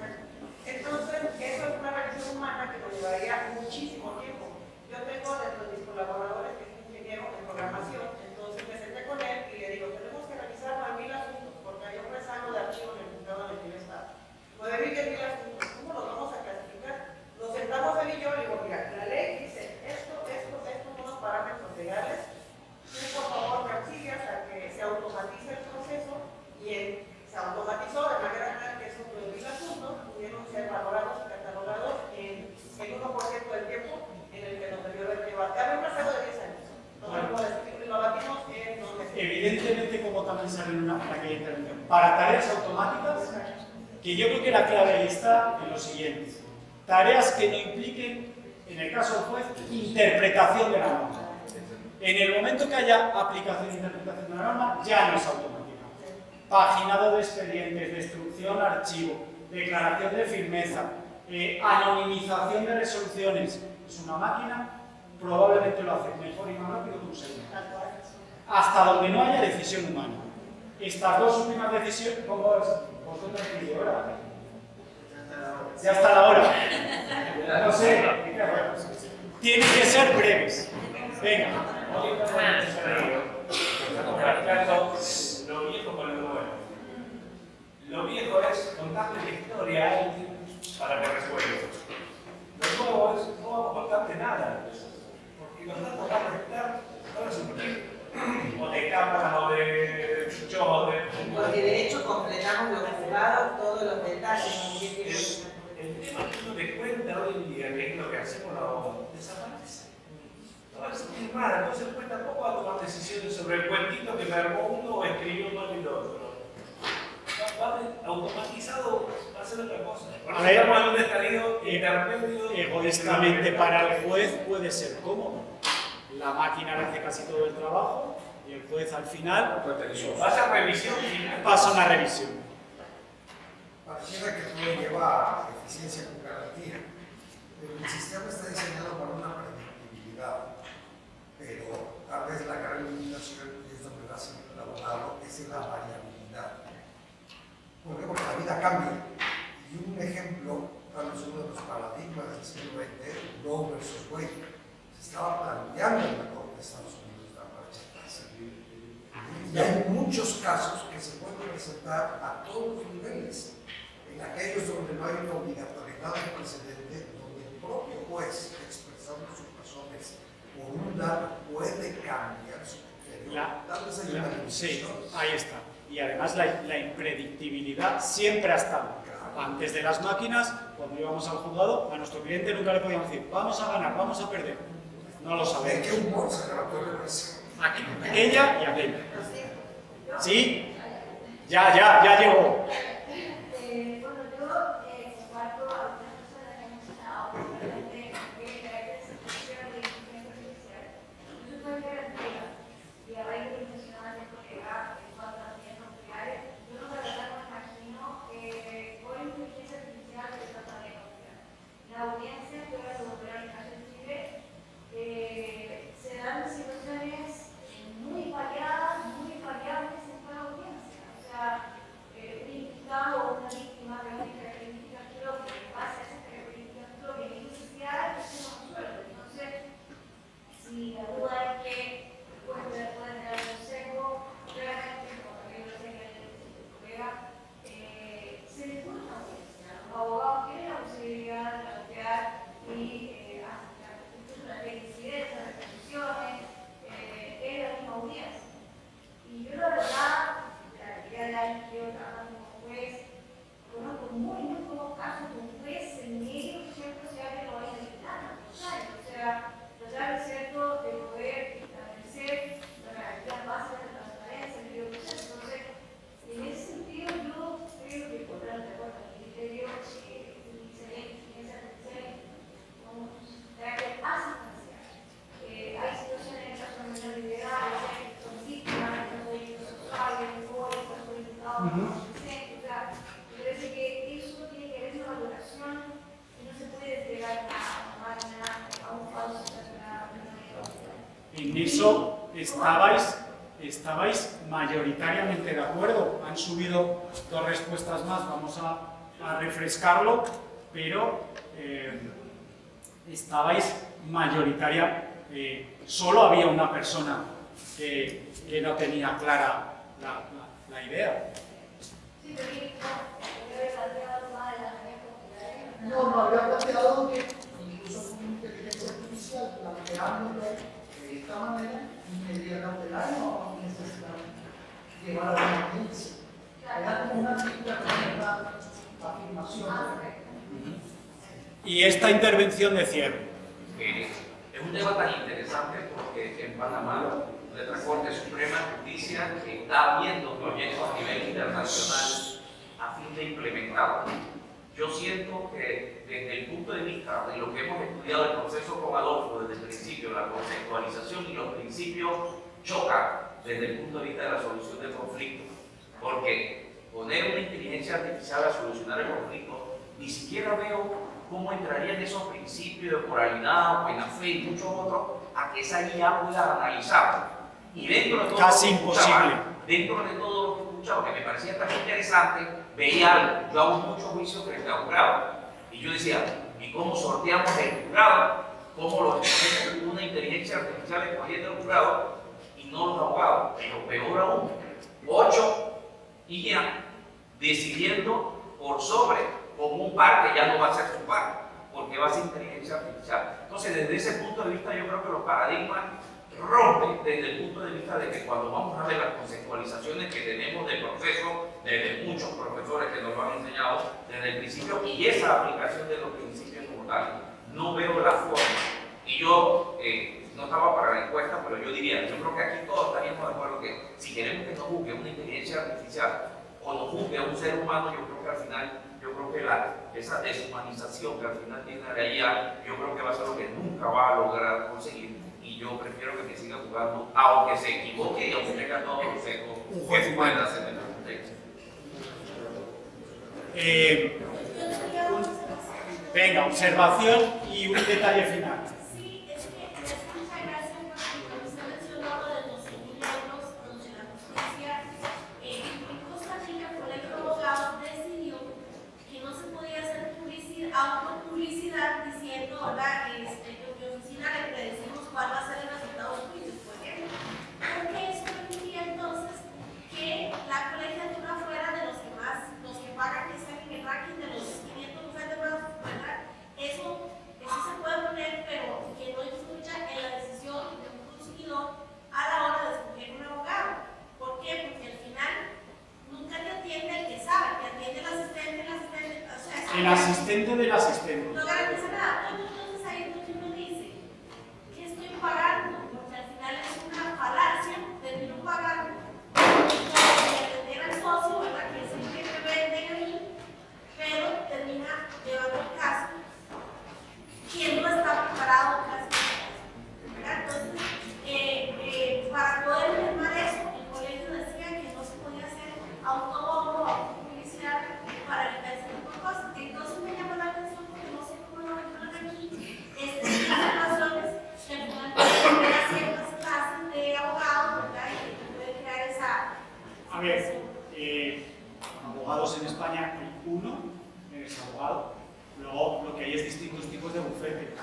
Speaker 11: Entonces, eso es una revisión humana que nos llevaría muchísimo tiempo. Yo tengo dentro de mis colaboradores que es ingeniero de programación, entonces me senté con él y le digo, tenemos que revisar 9.000 asuntos, porque hay un rezago de archivo en el juzgado en el que yo estaba. 9.000 asuntos, ¿cómo los vamos a clasificar? Nos sentamos él y yo y le digo, mira, la ley dice estos son unos parámetros legales, tú por favor me auxilias a que se automatice el proceso y se automatizó de manera tal que esos 9.000 asuntos pudieron ser valorados y catalogados en 1% del tiempo en el que nos debió haber llevado. Había un rezago de 10 años. Lo batimos en 2 meses.
Speaker 1: Evidentemente, como también sale en aquella intervención, para tareas automáticas, que yo creo que la clave está en lo siguiente. Tareas que no impliquen, en el caso del juez, interpretación de la norma. En el momento que haya aplicación e interpretación de la norma, ya no es automática. Paginado de expedientes, destrucción archivo, declaración de firmeza, anonimización de resoluciones. Es una máquina, probablemente lo hace mejor y más rápido que un ser humano. Hasta donde no haya decisión humana. Estas dos últimas decisiones, ¿cómo es? Vosotros decís ahora. Ya está la hora. No sé. Tienen que ser breves. Venga.
Speaker 7: Lo viejo con lo nuevo. Lo viejo es contarle la historia a alguien para que resuelva. Lo nuevo es no vamos a contarte nada. Porque los datos van a estar, van a surgir. O de cámaras, o de chuchos, o de.
Speaker 11: Porque de hecho completamos los juzgados, todos los detalles.
Speaker 7: El tema que uno le cuenta hoy en día, que es lo que hacemos los desaparece. No va a sentir nada, entonces el juez tampoco va a tomar decisiones sobre el cuentito que me armó uno o escribió mal el otro. Automatizado va a ser otra cosa.
Speaker 1: A ver,
Speaker 7: estamos en un estadio intermedio.
Speaker 1: Egoístamente para el juez puede ser cómodo. La máquina le hace casi todo el trabajo y el juez al final
Speaker 7: pasa revisión final.
Speaker 1: Pasa una revisión.
Speaker 2: Pareciera que todo lleva eficiencia con garantía, pero el sistema está diseñado para una predictibilidad, pero tal vez la gran limitación, y es donde va siempre el abogado, es en la variabilidad. ¿Por qué? Porque la vida cambia. Y un ejemplo, tal vez uno de los paradigmas del siglo XX, Roe versus Wade, se estaba planteando en la Corte de Estados Unidos la marcha atrás. Y hay muchos casos que se pueden presentar a todos los niveles. En aquellos donde no hay una obligatoriedad del precedente, donde el propio juez, expresando sus razones por un dato, puede cambiar su criterio. Tal vez hay una
Speaker 1: Sí, ahí está. Y además la impredictibilidad siempre ha estado. Antes de las máquinas, cuando íbamos al juzgado, a nuestro cliente nunca le podíamos decir, vamos a ganar, vamos a perder. No lo sabemos.
Speaker 2: ¿De qué humor se levantó eso?
Speaker 1: Aquella y aquella. ¿Sí? Ya llegó.
Speaker 5: Bueno, yo comparto a algunas personas que han mencionado obviamente que la institución de inteligencia artificial no se puede garantizar
Speaker 10: documentación y no se puede entregar a una máquina, a un falso certificado.
Speaker 1: En eso estabais mayoritariamente de acuerdo. Han subido 2 respuestas más, vamos a refrescarlo, pero estabais mayoritaria. Solo había una persona que no tenía clara la idea.
Speaker 10: Sí, pero yo he planteado más de la manera popular.
Speaker 2: No había planteado que incluso con inteligencia artificial, planteándolo de esta manera, medida cautelar no necesitaba llevar a la audiencia. Era como una típica afirmación.
Speaker 1: Y esta intervención de cierre.
Speaker 12: Es un tema tan interesante porque en Panamá la Corte Suprema de Justicia está viendo proyectos a nivel internacional a fin de implementarlos. Yo siento que desde el punto de vista de lo que hemos estudiado el proceso con Adolfo desde el principio, la conceptualización y los principios chocan desde el punto de vista de la solución del conflicto. Porque poner una inteligencia artificial a solucionar el conflicto, ni siquiera veo cómo entrarían esos principios de moralidad, buena fe y muchos otros a que esa IA pueda analizarlo. Y dentro de todo
Speaker 1: casi imposible.
Speaker 12: Dentro de todo lo que he escuchado, que me parecía tan interesante, veía algo. Yo hago muchos juicios frente a jurado. Y yo decía, ¿y cómo sorteamos el jurado? ¿Cómo lo hacemos una inteligencia artificial escogiendo el jurado y no los abogados? Pero peor aún, 8 IA decidiendo por sobre, como un par que ya no va a ser su par, porque va a ser inteligencia artificial. Entonces, desde ese punto de vista, yo creo que los paradigmas rompen desde el punto de vista de que cuando vamos a ver las conceptualizaciones que tenemos del proceso, desde muchos profesores que nos lo han enseñado desde el principio, y esa aplicación de los principios como tal, no veo la forma. Y yo no estaba para la encuesta, pero yo diría, yo creo que aquí todos estaríamos de acuerdo que si queremos que nos juzgue una inteligencia artificial o nos juzgue a un ser humano, yo creo que al final, esa deshumanización que al final tiene la IA, yo creo que va a ser lo que nunca va a lograr conseguir. Y yo prefiero que me siga jugando, aunque se equivoque y aunque tenga todos los ecos que pueden hacer en el contexto.
Speaker 1: Venga, observación y un detalle final.
Speaker 5: Sí, es que es mucha gracia porque cuando usted mencionó lo de los 100.000 euros de la justicia, en Costa Rica el colegio de abogados decidió que no se podía hacer autopublicidad diciendo, ¿verdad? En mi oficina le predecimos cuál va a ser el resultado del juicio, por ejemplo. Porque eso permitía entonces que la colegiatura fuera de los que pagan que están en el ranking de los 500 bufetes más, ¿verdad? Eso se puede poner, pero que no influya en la decisión de un consumidor a la hora de escoger un abogado. ¿Por qué? Porque al final nunca te atiende el que sabe, te atiende el asistente, o sea,
Speaker 1: el asistente del asistente.
Speaker 5: no garantiza nada. Entonces ahí es donde uno dice, ¿qué estoy pagando? Porque al final es una falacia, termino pagando por atender al socio, ¿verdad? Que siempre me venden a mí, pero termina llevando el caso quien no está preparado casi. Entonces, para poder firmar eso, el colegio decía que no se podía hacer autopublicidad para evitar ese tipo de cosas. Entonces me llamó la atención porque no sé cómo lo mencionan aquí, estas informaciones que al final pueden hacer ciertas clases de abogados, ¿verdad? Y que puede crear esa...
Speaker 1: A ver, abogados en España hay uno, eres abogado. Luego lo que hay es distintos tipos de bufete.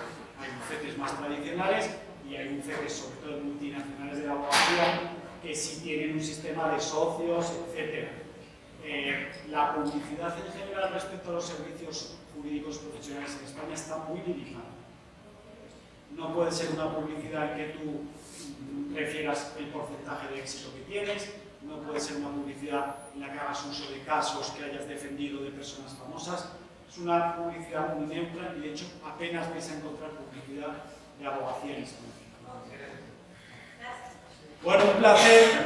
Speaker 1: Hay bufetes más tradicionales y hay bufetes, sobre todo multinacionales de la abogacía, que sí tienen un sistema de socios, etc. La publicidad en general respecto a los servicios jurídicos profesionales en España está muy limitada. No puede ser una publicidad en que tú refieras el porcentaje de éxito que tienes, no puede ser una publicidad en la que hagas uso de casos que hayas defendido de personas famosas. Es una publicidad muy neutra y de hecho apenas vais a encontrar publicidad de abogacía en España. Bueno, un placer.